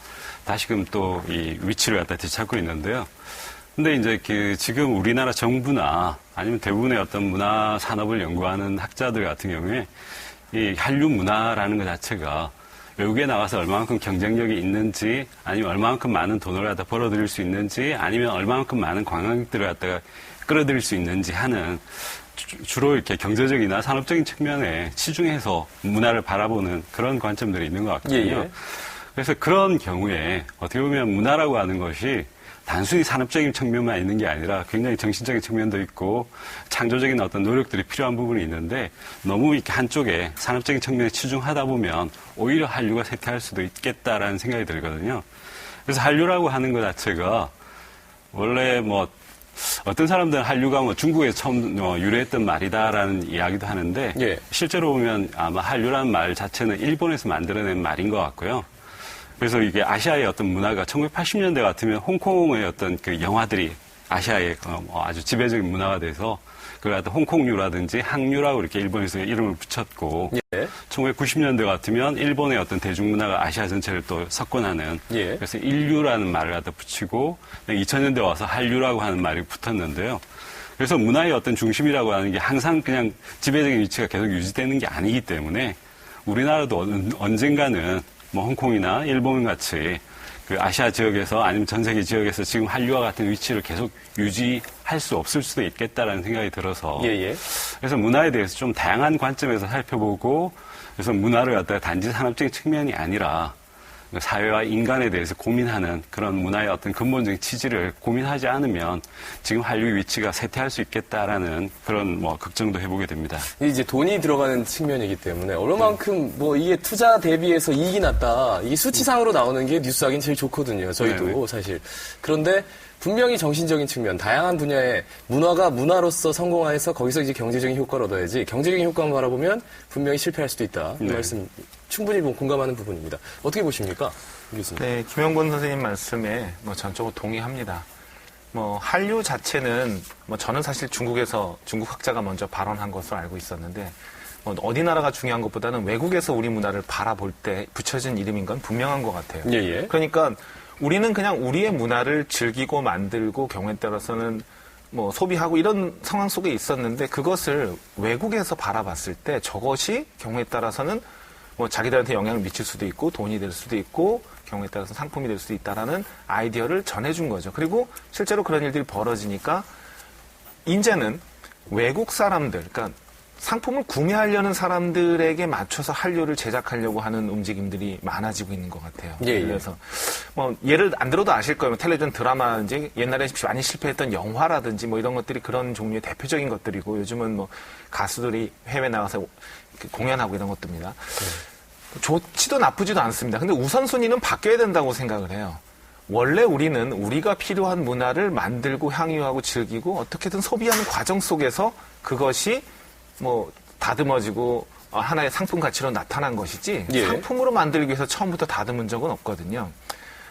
다시금 또 이 위치를 갖다 되찾고 있는데요. 근데 이제 그 지금 우리나라 정부나 아니면 대부분의 어떤 문화 산업을 연구하는 학자들 같은 경우에 이 한류 문화라는 것 자체가 외국에 나가서 얼마만큼 경쟁력이 있는지 아니면 얼마만큼 많은 돈을 갖다 벌어들일 수 있는지 아니면 얼마만큼 많은 관광객들을 갖다가 끌어들일 수 있는지 하는 주로 이렇게 경제적이나 산업적인 측면에 치중해서 문화를 바라보는 그런 관점들이 있는 것 같거든요. 그래서 그런 경우에 어떻게 보면 문화라고 하는 것이 단순히 산업적인 측면만 있는 게 아니라 굉장히 정신적인 측면도 있고 창조적인 어떤 노력들이 필요한 부분이 있는데 너무 이렇게 한쪽에 산업적인 측면에 치중하다 보면 오히려 한류가 쇠퇴할 수도 있겠다라는 생각이 들거든요. 그래서 한류라고 하는 것 자체가 원래 뭐 어떤 사람들은 한류가 뭐 중국에서 처음 유래했던 말이다라는 이야기도 하는데 실제로 보면 아마 한류라는 말 자체는 일본에서 만들어낸 말인 것 같고요. 그래서 이게 아시아의 어떤 문화가 1980년대 같으면 홍콩의 어떤 그 영화들이 아시아의 아주 지배적인 문화가 돼서 그걸 갖다 홍콩류라든지 항류라고 이렇게 일본에서 이름을 붙였고 1990년대 같으면 일본의 어떤 대중문화가 아시아 전체를 또 석권하는 그래서 인류라는 말을 갖다 붙이고 2000년대 와서 한류라고 하는 말이 붙었는데요. 그래서 문화의 어떤 중심이라고 하는 게 항상 그냥 지배적인 위치가 계속 유지되는 게 아니기 때문에 우리나라도 언젠가는 뭐 홍콩이나 일본 같이 그 아시아 지역에서 아니면 전 세계 지역에서 지금 한류와 같은 위치를 계속 유지할 수 없을 수도 있겠다라는 생각이 들어서 그래서 문화에 대해서 좀 다양한 관점에서 살펴보고 그래서 문화를 갖다가 단지 산업적인 측면이 아니라 사회와 인간에 대해서 고민하는 그런 문화의 어떤 근본적인 취지를 고민하지 않으면 지금 한류의 위치가 쇠퇴할 수 있겠다라는 그런 뭐 걱정도 해보게 됩니다. 이제 돈이 들어가는 측면이기 때문에 얼마만큼 뭐 이게 투자 대비해서 이익이 났다. 이게 수치상으로 나오는 게 뉴스하기는 제일 좋거든요. 저희도 사실. 그런데 분명히 정신적인 측면, 다양한 분야의 문화가 문화로서 성공해서 거기서 이제 경제적인 효과를 얻어야지 경제적인 효과만 바라보면 분명히 실패할 수도 있다. 이 말씀 충분히 공감하는 부분입니다. 어떻게 보십니까? 교수님. 네, 김영곤 선생님 말씀에 뭐 전적으로 동의합니다. 뭐 한류 자체는 뭐 저는 사실 중국에서 중국 학자가 먼저 발언한 것으로 알고 있었는데 뭐 어디 나라가 중요한 것보다는 외국에서 우리 문화를 바라볼 때 붙여진 이름인 건 분명한 것 같아요. 그러니까 우리는 그냥 우리의 문화를 즐기고 만들고 경우에 따라서는 뭐 소비하고 이런 상황 속에 있었는데 그것을 외국에서 바라봤을 때 저것이 경우에 따라서는 뭐 자기들한테 영향을 미칠 수도 있고 돈이 될 수도 있고 경우에 따라서 상품이 될 수도 있다라는 아이디어를 전해준 거죠. 그리고 실제로 그런 일들이 벌어지니까 이제는 외국 사람들, 그러니까 상품을 구매하려는 사람들에게 맞춰서 한류를 제작하려고 하는 움직임들이 많아지고 있는 것 같아요. 그래서 뭐 예를 안 들어도 아실 거예요. 텔레비전 드라마인지 옛날에 많이 실패했던 영화라든지 뭐 이런 것들이 그런 종류의 대표적인 것들이고 요즘은 뭐 가수들이 해외 나가서 공연하고 이런 것들입니다. 좋지도 나쁘지도 않습니다. 근데 우선순위는 바뀌어야 된다고 생각을 해요. 원래 우리는 우리가 필요한 문화를 만들고 향유하고 즐기고 어떻게든 소비하는 과정 속에서 그것이 뭐 다듬어지고 하나의 상품 가치로 나타난 것이지 예. 상품으로 만들기 위해서 처음부터 다듬은 적은 없거든요.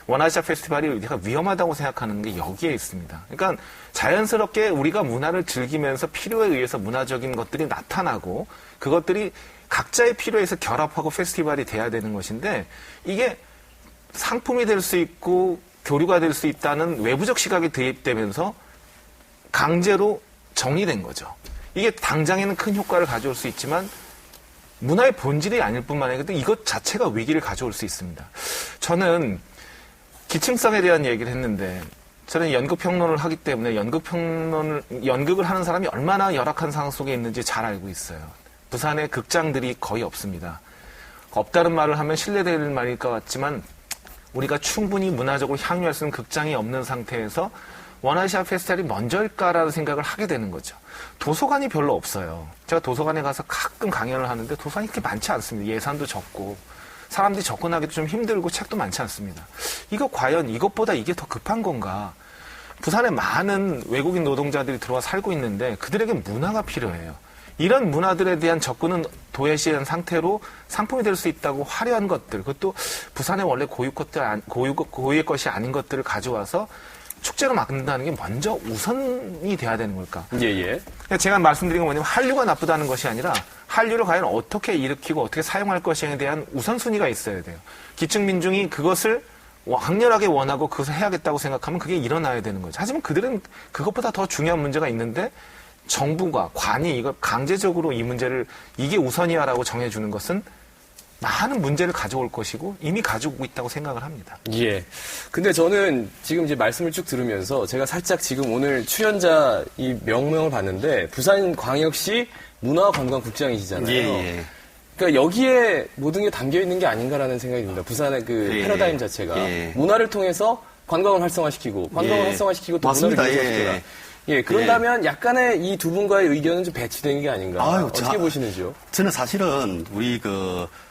원아시아 페스티벌이 우리가 위험하다고 생각하는 게 여기에 있습니다. 그러니까 자연스럽게 우리가 문화를 즐기면서 필요에 의해서 문화적인 것들이 나타나고 그것들이 각자의 필요에 의해서 결합하고 페스티벌이 돼야 되는 것인데 이게 상품이 될 수 있고 교류가 될 수 있다는 외부적 시각이 대입되면서 강제로 정의된 거죠. 이게 당장에는 큰 효과를 가져올 수 있지만 문화의 본질이 아닐 뿐만 아니라 이것 자체가 위기를 가져올 수 있습니다. 저는 기층성에 대한 얘기를 했는데 저는 연극평론을 하기 때문에 연극을 하는 사람이 얼마나 열악한 상황 속에 있는지 잘 알고 있어요. 부산에 극장들이 거의 없습니다. 없다는 말을 하면 신뢰될 말일 것 같지만 우리가 충분히 문화적으로 향유할 수 있는 극장이 없는 상태에서 원아시아 페스티벌이 먼저일까라는 생각을 하게 되는 거죠. 도서관이 별로 없어요. 제가 도서관에 가서 가끔 강연을 하는데 도서관이 그렇게 많지 않습니다. 예산도 적고 사람들이 접근하기도 좀 힘들고 책도 많지 않습니다. 이거 과연 이것보다 이게 더 급한 건가? 부산에 많은 외국인 노동자들이 들어와 살고 있는데 그들에게 문화가 필요해요. 이런 문화들에 대한 접근은 도외시한 상태로 상품이 될 수 있다고 화려한 것들, 그것도 부산의 원래 고유의 것이 아닌 것들을 가져와서 축제로 만든다는 게 먼저 우선이 돼야 되는 걸까? 예. 제가 말씀드린 건 뭐냐면 한류가 나쁘다는 것이 아니라 한류를 과연 어떻게 일으키고 어떻게 사용할 것인에 대한 우선순위가 있어야 돼요. 기층 민중이 그것을 강렬하게 원하고 그것을 해야겠다고 생각하면 그게 일어나야 되는 거죠. 하지만 그들은 그것보다 더 중요한 문제가 있는데 정부가 관이 이걸 강제적으로 이 문제를 이게 우선이야라고 정해주는 것은 많은 문제를 가져올 것이고 이미 가지고 있다고 생각을 합니다. 예. 근데 저는 지금 이제 말씀을 쭉 들으면서 제가 살짝 지금 오늘 출연자 이 명명을 봤는데 부산광역시 문화관광국장이시잖아요. 예. 그러니까 여기에 모든 게 담겨 있는 게 아닌가라는 생각이 듭니다. 부산의 그 예. 패러다임 자체가 예. 문화를 통해서 관광을 활성화시키고 관광을 예. 활성화시키고 또 맞습니다. 문화를 활성화시키라. 예, 그런다면 약간의 이 두 분과의 의견은 좀 배치되는 게 아닌가. 어떻게 보시는지요? 저는 사실은 우리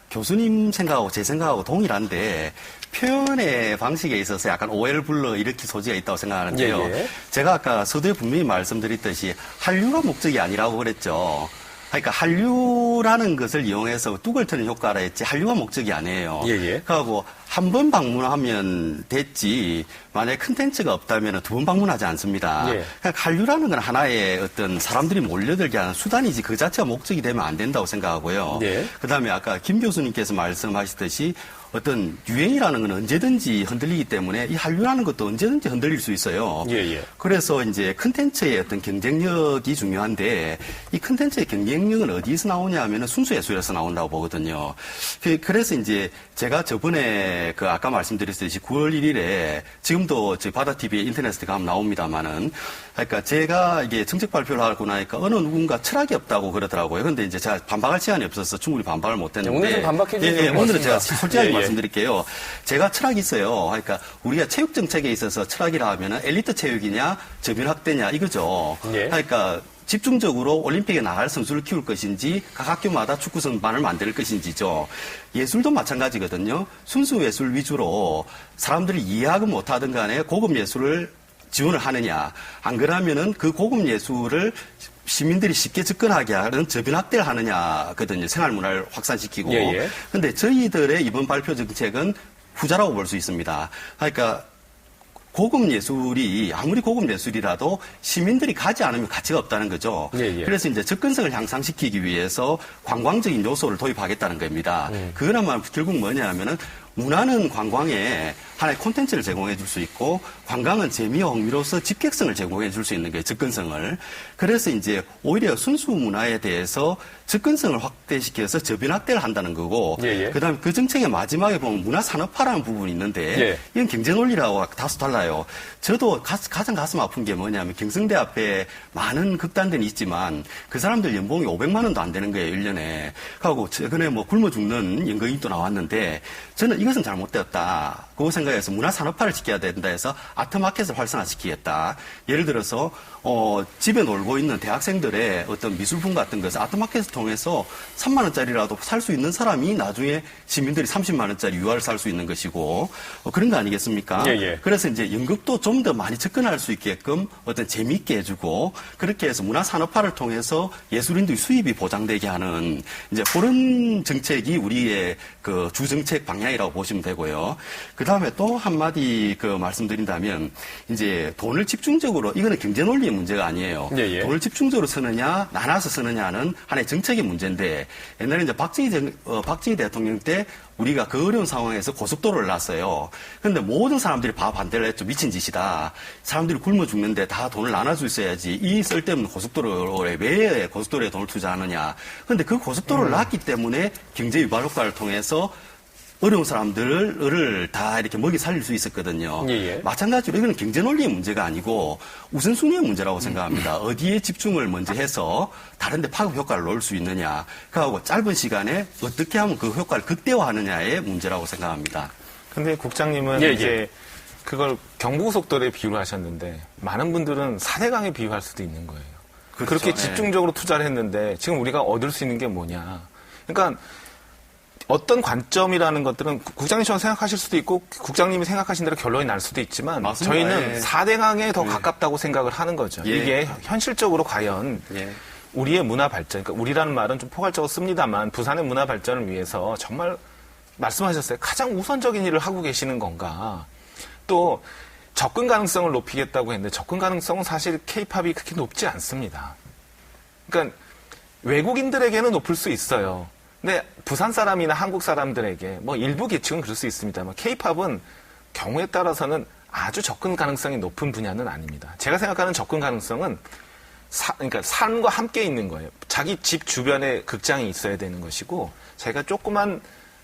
교수님 생각하고 제 생각하고 동일한데 표현의 방식에 있어서 약간 오해를 불러일으킬 소지가 있다고 생각하는데요. 예. 제가 아까 서두에 분명히 말씀드렸듯이 한류가 목적이 아니라고 그랬죠. 그러니까 한류라는 것을 이용해서 뚝을 트는 효과라 했지 한류가 목적이 아니에요. 예. 그리고 한 번 방문하면 됐지 만약에 컨텐츠가 없다면 두 번 방문하지 않습니다. 예. 그러니까 한류라는 건 하나의 어떤 사람들이 몰려들게 하는 수단이지 그 자체가 목적이 되면 안 된다고 생각하고요. 예. 그다음에 아까 김 교수님께서 말씀하셨듯이 어떤 유행이라는 건 언제든지 흔들리기 때문에 이 한류라는 것도 언제든지 흔들릴 수 있어요. 예. 그래서 이제 컨텐츠의 어떤 경쟁력이 중요한데 이 컨텐츠의 경쟁력은 어디서 나오냐 하면 순수예술에서 나온다고 보거든요. 그래서 이제 제가 저번에 아까 말씀드렸듯이 9월 1일에 지금도 저희 바다TV에 인터넷에 가면 나옵니다만은 그러니까 제가 이게 정책 발표를 하고 나니까 어느 누군가 철학이 없다고 그러더라고요. 그런데 이제 제가 반박할 시간이 없어서 충분히 반박을 못 했는데. 오늘 좀 반박해 주세요. 오늘은 제가 솔직하게 말씀드릴게요. 제가 철학이 있어요. 그러니까 우리가 체육 정책에 있어서 철학이라 하면은 엘리트 체육이냐, 저변학대냐 이거죠. 예. 그러니까 집중적으로 올림픽에 나갈 선수를 키울 것인지 각 학교마다 축구 선반을 만들 것인지죠. 예술도 마찬가지거든요. 순수 예술 위주로 사람들이 이해하건 못하든 간에 고급 예술을 지원을 하느냐. 안 그러면은 그 고급 예술을 시민들이 쉽게 접근하게 하는 저변학대를 하느냐거든요. 생활문화를 확산시키고. 예. 근데 저희들의 이번 발표 정책은 후자라고 볼 수 있습니다. 그러니까 고급 예술이 아무리 고급 예술이라도 시민들이 가지 않으면 가치가 없다는 거죠. 예. 그래서 이제 접근성을 향상시키기 위해서 관광적인 요소를 도입하겠다는 겁니다. 그나마 결국 뭐냐면은 문화는 관광에 하나의 콘텐츠를 제공해 줄 수 있고 관광은 재미와 흥미로서 집객성을 제공해 줄 수 있는 거예요. 접근성을. 그래서 이제 오히려 순수 문화에 대해서 접근성을 확대시켜서 저변학대를 한다는 거고 예. 그다음에 그 정책의 마지막에 보면 문화산업화라는 부분이 있는데 예. 이건 경제 논리라고 다소 달라요. 저도 가장 가슴 아픈 게 뭐냐면 경성대 앞에 많은 극단들이 있지만 그 사람들 연봉이 500만 원도 안 되는 거예요. 1년에. 하고 최근에 굶어 죽는 연극이 또 나왔는데 저는 이것은 잘못되었다. 그거 생각해서 문화산업화를 지켜야 된다 해서 아트마켓을 활성화시키겠다. 예를 들어서 집에 놀고 있는 대학생들의 어떤 미술품 같은 것을 아트마켓을 통해서 3만 원짜리라도 살 수 있는 사람이 나중에 시민들이 30만 원짜리 유아를 살 수 있는 것이고 그런 거 아니겠습니까? 예, 예. 그래서 이제 연극도 좀 더 많이 접근할 수 있게끔 어떤 재미있게 해주고 그렇게 해서 문화산업화를 통해서 예술인들의 수입이 보장되게 하는 이제 그런 정책이 우리의 그 주정책 방향이라고 보시면 되고요. 그 다음에 또 한마디 말씀드린다면 이제 돈을 집중적으로 이거는 경제 논리의 문제가 아니에요. 예, 예. 돈을 집중적으로 쓰느냐 나눠서 쓰느냐는 하나의 정책의 문제인데 옛날에 이제 박정희 대통령 때 우리가 그 어려운 상황에서 고속도로를 놨어요. 그런데 모든 사람들이 반대를 했죠. 미친 짓이다. 사람들이 굶어 죽는데 다 돈을 나눠줄 있어야지. 이 쓸데없는 고속도로에 왜 고속도로에 돈을 투자하느냐. 그런데 그 고속도로를 놨기 때문에 경제 유발 효과를 통해서 어려운 사람들을 다 이렇게 먹이 살릴 수 있었거든요. 예, 예. 마찬가지로 이거는 경제 논리의 문제가 아니고 우선순위의 문제라고 생각합니다. 어디에 집중을 먼저 해서 다른 데 파급 효과를 놓을 수 있느냐. 그하고 짧은 시간에 어떻게 하면 그 효과를 극대화하느냐의 문제라고 생각합니다. 근데 국장님은 예, 예. 이제 그걸 경부고속도로에 비유를 하셨는데 많은 분들은 4대강에 비유할 수도 있는 거예요. 그렇죠. 그렇게 네. 집중적으로 투자를 했는데 지금 우리가 얻을 수 있는 게 뭐냐. 그러니까 어떤 관점이라는 것들은 국장님처럼 생각하실 수도 있고 국장님이 생각하신 대로 결론이 날 수도 있지만 맞습니다. 저희는 예. 4대강에 더 가깝다고 생각을 하는 거죠. 예. 이게 현실적으로 과연 예. 우리의 문화 발전, 그러니까 우리라는 말은 좀 포괄적으로 씁니다만 부산의 문화 발전을 위해서 정말 말씀하셨어요. 가장 우선적인 일을 하고 계시는 건가. 또 접근 가능성을 높이겠다고 했는데 접근 가능성은 사실 K-팝이 그렇게 높지 않습니다. 그러니까 외국인들에게는 높을 수 있어요. 근데 부산 사람이나 한국 사람들에게 뭐 일부 계층은 그럴 수 있습니다만 K-팝은 경우에 따라서는 아주 접근 가능성이 높은 분야는 아닙니다. 제가 생각하는 접근 가능성은 그러니까 삶과 함께 있는 거예요. 자기 집 주변에 극장이 있어야 되는 것이고 자기가 조그만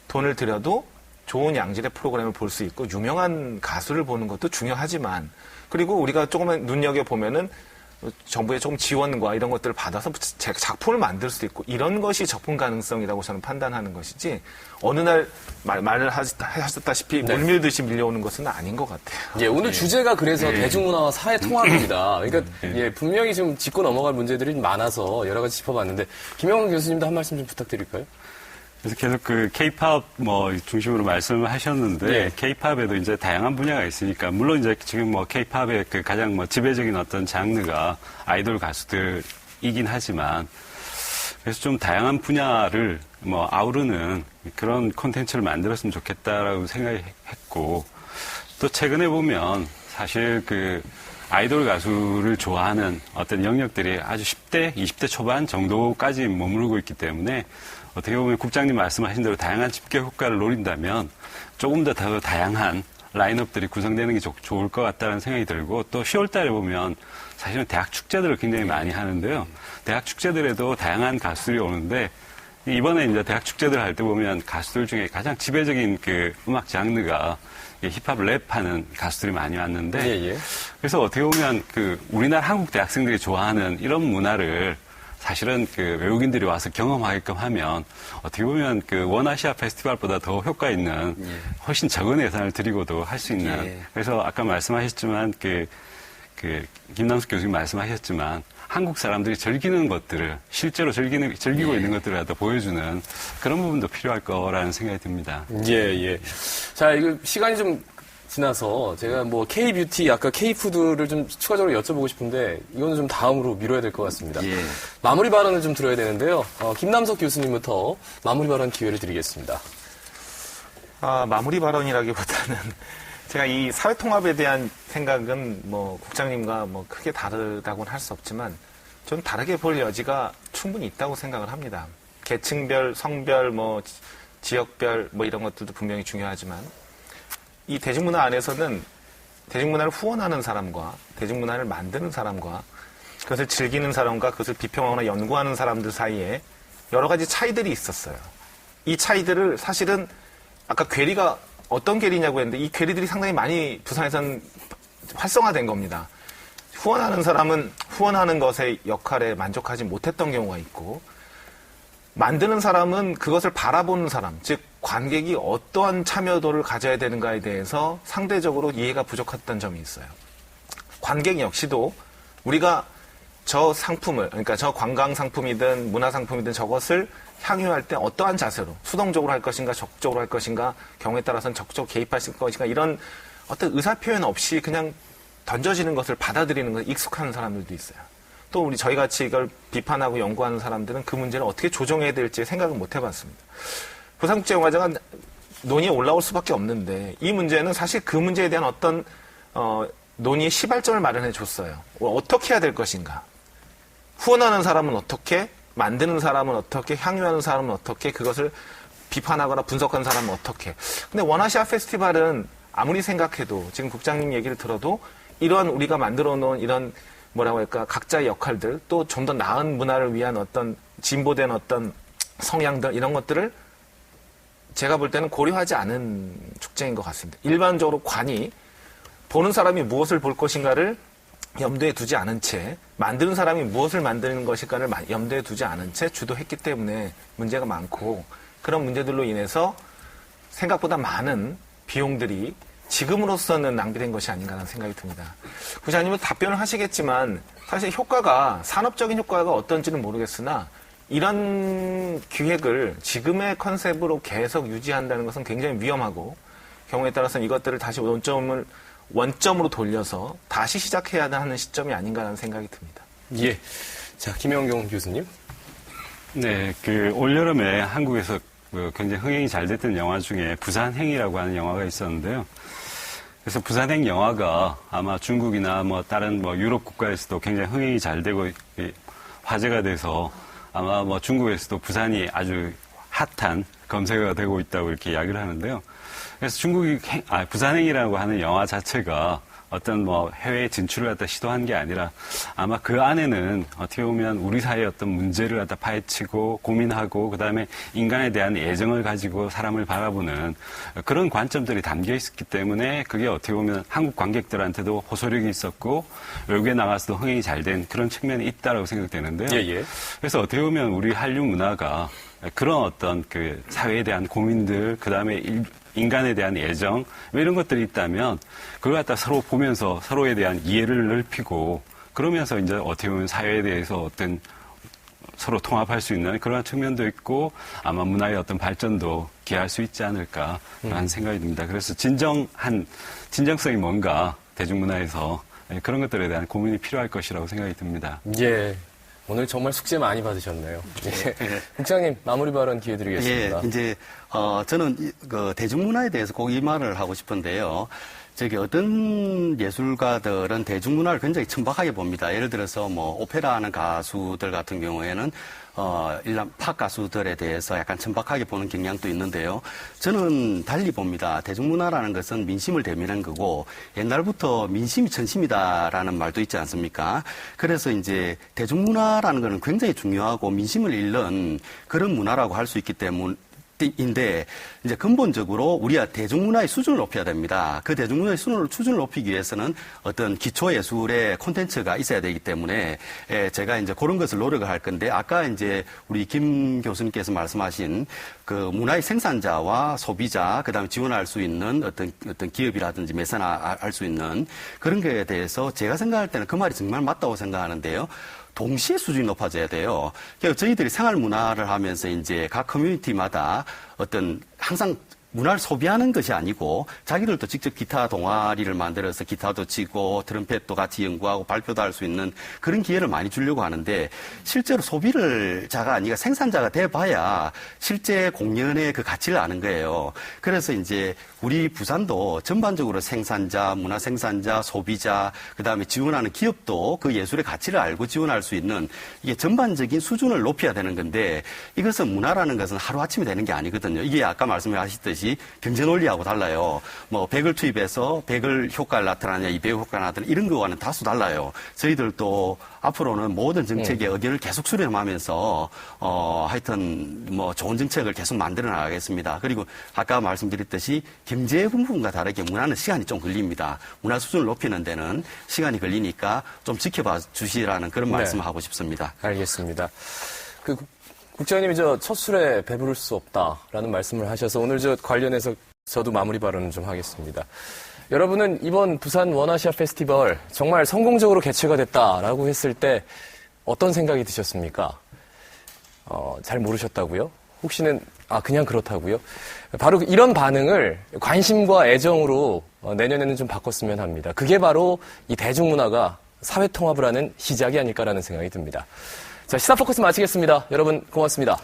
돈을 들여도 좋은 양질의 프로그램을 볼 수 있고 유명한 가수를 보는 것도 중요하지만 그리고 우리가 조금만 눈여겨보면은 정부의 조금 지원과 이런 것들을 받아서 작품을 만들 수도 있고 이런 것이 접근 가능성이라고 저는 판단하는 것이지 어느 날 말을 하셨다시피 네. 물밀듯이 밀려오는 것은 아닌 것 같아요. 예, 오늘 주제가 그래서 대중문화와 사회 통합입니다. 그러니까 예, 분명히 좀 짚고 넘어갈 문제들이 많아서 여러 가지 짚어봤는데 김영훈 교수님도 한 말씀 좀 부탁드릴까요? 그래서 계속 그 K-팝 중심으로 말씀을 하셨는데 예. K-팝에도 이제 다양한 분야가 있으니까 물론 이제 지금 K-팝의 그 가장 지배적인 어떤 장르가 아이돌 가수들이긴 하지만 그래서 좀 다양한 분야를 아우르는 그런 콘텐츠를 만들었으면 좋겠다라고 생각했고 또 최근에 보면 사실 그 아이돌 가수를 좋아하는 어떤 영역들이 아주 10대, 20대 초반 정도까지 머무르고 있기 때문에 어떻게 보면 국장님 말씀하신 대로 다양한 집계 효과를 노린다면 조금 더 다양한 라인업들이 구성되는 게 좋을 것 같다는 생각이 들고 또 10월 달에 보면 사실은 대학 축제들을 굉장히 많이 하는데요. 대학 축제들에도 다양한 가수들이 오는데 이번에 이제 대학 축제들 할 때 보면 가수들 중에 가장 지배적인 그 음악 장르가 힙합 랩하는 가수들이 많이 왔는데 예, 예. 그래서 어떻게 보면 그 우리나라 한국 대학생들이 좋아하는 이런 문화를 사실은 그 외국인들이 와서 경험하게끔 하면 어떻게 보면 그 원아시아 페스티벌보다 더 효과 있는 훨씬 적은 예산을 들이고도 할 수 있는 그래서 아까 말씀하셨지만 그 김남숙 교수님 말씀하셨지만 한국 사람들이 즐기는 것들을 실제로 즐기고 있는 것들을 갖다 보여주는 그런 부분도 필요할 거라는 생각이 듭니다. 예, 예. 자, 이거 시간이 좀 지나서 제가 K-뷰티, 아까 K-푸드를 좀 추가적으로 여쭤보고 싶은데 이거는 좀 다음으로 미뤄야 될 것 같습니다. 예. 마무리 발언을 좀 들어야 되는데요. 김남석 교수님부터 마무리 발언 기회를 드리겠습니다. 마무리 발언이라기보다는 제가 이 사회통합에 대한 생각은 국장님과 크게 다르다고는 할 수 없지만 좀 다르게 볼 여지가 충분히 있다고 생각을 합니다. 계층별, 성별, 지역별 이런 것들도 분명히 중요하지만 이 대중문화 안에서는 대중문화를 후원하는 사람과 대중문화를 만드는 사람과 그것을 즐기는 사람과 그것을 비평하거나 연구하는 사람들 사이에 여러 가지 차이들이 있었어요. 이 차이들을 사실은 아까 괴리가 어떤 괴리냐고 했는데 이 괴리들이 상당히 많이 부산에선 활성화된 겁니다. 후원하는 사람은 후원하는 것의 역할에 만족하지 못했던 경우가 있고 만드는 사람은 그것을 바라보는 사람, 즉 관객이 어떠한 참여도를 가져야 되는가에 대해서 상대적으로 이해가 부족했던 점이 있어요. 관객 역시도 우리가 저 상품을, 그러니까 저 관광 상품이든 문화 상품이든 저것을 향유할 때 어떠한 자세로 수동적으로 할 것인가 적극적으로 할 것인가 경우에 따라서는 적극적으로 개입할 것인가 이런 어떤 의사표현 없이 그냥 던져지는 것을 받아들이는 것에 익숙한 사람들도 있어요. 또 우리 저희같이 이걸 비판하고 연구하는 사람들은 그 문제를 어떻게 조정해야 될지 생각을 못 해봤습니다. 부산국제영화제가 논의에 올라올 수밖에 없는데 이 문제는 사실 그 문제에 대한 어떤 논의의 시발점을 마련해 줬어요. 어떻게 해야 될 것인가. 후원하는 사람은 어떻게, 만드는 사람은 어떻게, 향유하는 사람은 어떻게, 그것을 비판하거나 분석하는 사람은 어떻게. 근데 원아시아 페스티벌은 아무리 생각해도 지금 국장님 얘기를 들어도 이러한 우리가 만들어 놓은 이런 뭐라고 할까 각자의 역할들 또 좀 더 나은 문화를 위한 어떤 진보된 어떤 성향들 이런 것들을 제가 볼 때는 고려하지 않은 축제인 것 같습니다. 일반적으로 관이 보는 사람이 무엇을 볼 것인가를 염두에 두지 않은 채 만드는 사람이 무엇을 만드는 것일까를 염두에 두지 않은 채 주도했기 때문에 문제가 많고 그런 문제들로 인해서 생각보다 많은 비용들이 지금으로서는 낭비된 것이 아닌가라는 생각이 듭니다. 부장님은 답변을 하시겠지만 사실 효과가 산업적인 효과가 어떤지는 모르겠으나 이런 기획을 지금의 컨셉으로 계속 유지한다는 것은 굉장히 위험하고 경우에 따라서는 이것들을 다시 원점으로 돌려서 다시 시작해야 하는 시점이 아닌가라는 생각이 듭니다. 예. 자, 김영경 교수님. 네, 올여름에 한국에서 굉장히 흥행이 잘 됐던 영화 중에 부산행이라고 하는 영화가 있었는데요. 그래서 부산행 영화가 아마 중국이나 다른 유럽 국가에서도 굉장히 흥행이 잘 되고 화제가 돼서 아마 중국에서도 부산이 아주 핫한 검색어가 되고 있다고 이렇게 이야기를 하는데요. 그래서 부산행이라고 하는 영화 자체가 어떤 해외 진출을 갖다 시도한 게 아니라 아마 그 안에는 어떻게 보면 우리 사회의 어떤 문제를 갖다 파헤치고 고민하고 그다음에 인간에 대한 애정을 가지고 사람을 바라보는 그런 관점들이 담겨 있었기 때문에 그게 어떻게 보면 한국 관객들한테도 호소력이 있었고 외국에 나가서도 흥행이 잘 된 그런 측면이 있다라고 생각되는데요. 예. 그래서 어떻게 보면 우리 한류 문화가 그런 어떤 사회에 대한 고민들 그다음에 인간에 대한 애정 이런 것들이 있다면 그걸 갖다 서로 보면서 서로에 대한 이해를 넓히고 그러면서 이제 어떻게 보면 사회에 대해서 어떤 서로 통합할 수 있는 그런 측면도 있고 아마 문화의 어떤 발전도 기할 수 있지 않을까 하는 생각이 듭니다. 그래서 진정성이 뭔가 대중문화에서 그런 것들에 대한 고민이 필요할 것이라고 생각이 듭니다. 예. 오늘 정말 숙제 많이 받으셨네요. 예. 국장님, 마무리 발언 기회 드리겠습니다. 예, 이제, 저는 대중문화에 대해서 꼭 이 말을 하고 싶은데요. 어떤 예술가들은 대중문화를 굉장히 천박하게 봅니다. 예를 들어서 오페라 하는 가수들 같은 경우에는 일반 팝 가수들에 대해서 약간 천박하게 보는 경향도 있는데요. 저는 달리 봅니다. 대중문화라는 것은 민심을 대변한 거고 옛날부터 민심이 전심이다라는 말도 있지 않습니까? 그래서 이제 대중문화라는 것은 굉장히 중요하고 민심을 잃는 그런 문화라고 할 수 있기 때문인데 이제 근본적으로 우리가 대중문화의 수준을 높여야 됩니다. 그 대중문화의 수준을 높이기 위해서는 어떤 기초예술의 콘텐츠가 있어야 되기 때문에 제가 이제 그런 것을 노력을 할 건데 아까 이제 우리 김 교수님께서 말씀하신 그 문화의 생산자와 소비자 그다음에 지원할 수 있는 어떤 기업이라든지 매선할 수 있는 그런 거에 대해서 제가 생각할 때는 그 말이 정말 맞다고 생각하는데요. 동시에 수준이 높아져야 돼요. 그러니까 저희들이 생활 문화를 하면서 이제 각 커뮤니티마다 어떤 항상 문화를 소비하는 것이 아니고 자기들도 직접 기타 동아리를 만들어서 기타도 치고 트럼펫도 같이 연구하고 발표도 할 수 있는 그런 기회를 많이 주려고 하는데 실제로 소비자가 아니라 생산자가 돼봐야 실제 공연의 그 가치를 아는 거예요. 그래서 이제 우리 부산도 전반적으로 생산자, 문화 생산자, 소비자, 그다음에 지원하는 기업도 그 예술의 가치를 알고 지원할 수 있는 이게 전반적인 수준을 높여야 되는 건데 이것은 문화라는 것은 하루아침에 되는 게 아니거든요. 이게 아까 말씀하셨듯이 경제 논리하고 달라요. 100을 투입해서 100을 효과를 나타나냐, 200 효과를 나타나냐 이런 거와는 다소 달라요. 저희들도 앞으로는 모든 정책의 의견을 계속 수렴하면서 하여튼 좋은 정책을 계속 만들어 나가겠습니다. 그리고 아까 말씀드렸듯이 경제 부분과 다르게 문화는 시간이 좀 걸립니다. 문화 수준을 높이는 데는 시간이 걸리니까 좀 지켜봐 주시라는 그런 말씀을 하고 싶습니다. 알겠습니다. 국장님이 첫 술에 배부를 수 없다라는 말씀을 하셔서 오늘 관련해서 저도 마무리 발언을 좀 하겠습니다. 여러분은 이번 부산 원아시아 페스티벌 정말 성공적으로 개최가 됐다라고 했을 때 어떤 생각이 드셨습니까? 잘 모르셨다고요? 혹시는 그냥 그렇다고요? 바로 이런 반응을 관심과 애정으로 내년에는 좀 바꿨으면 합니다. 그게 바로 이 대중문화가 사회통합을 하는 시작이 아닐까라는 생각이 듭니다. 자, 시사포커스 마치겠습니다. 여러분 고맙습니다.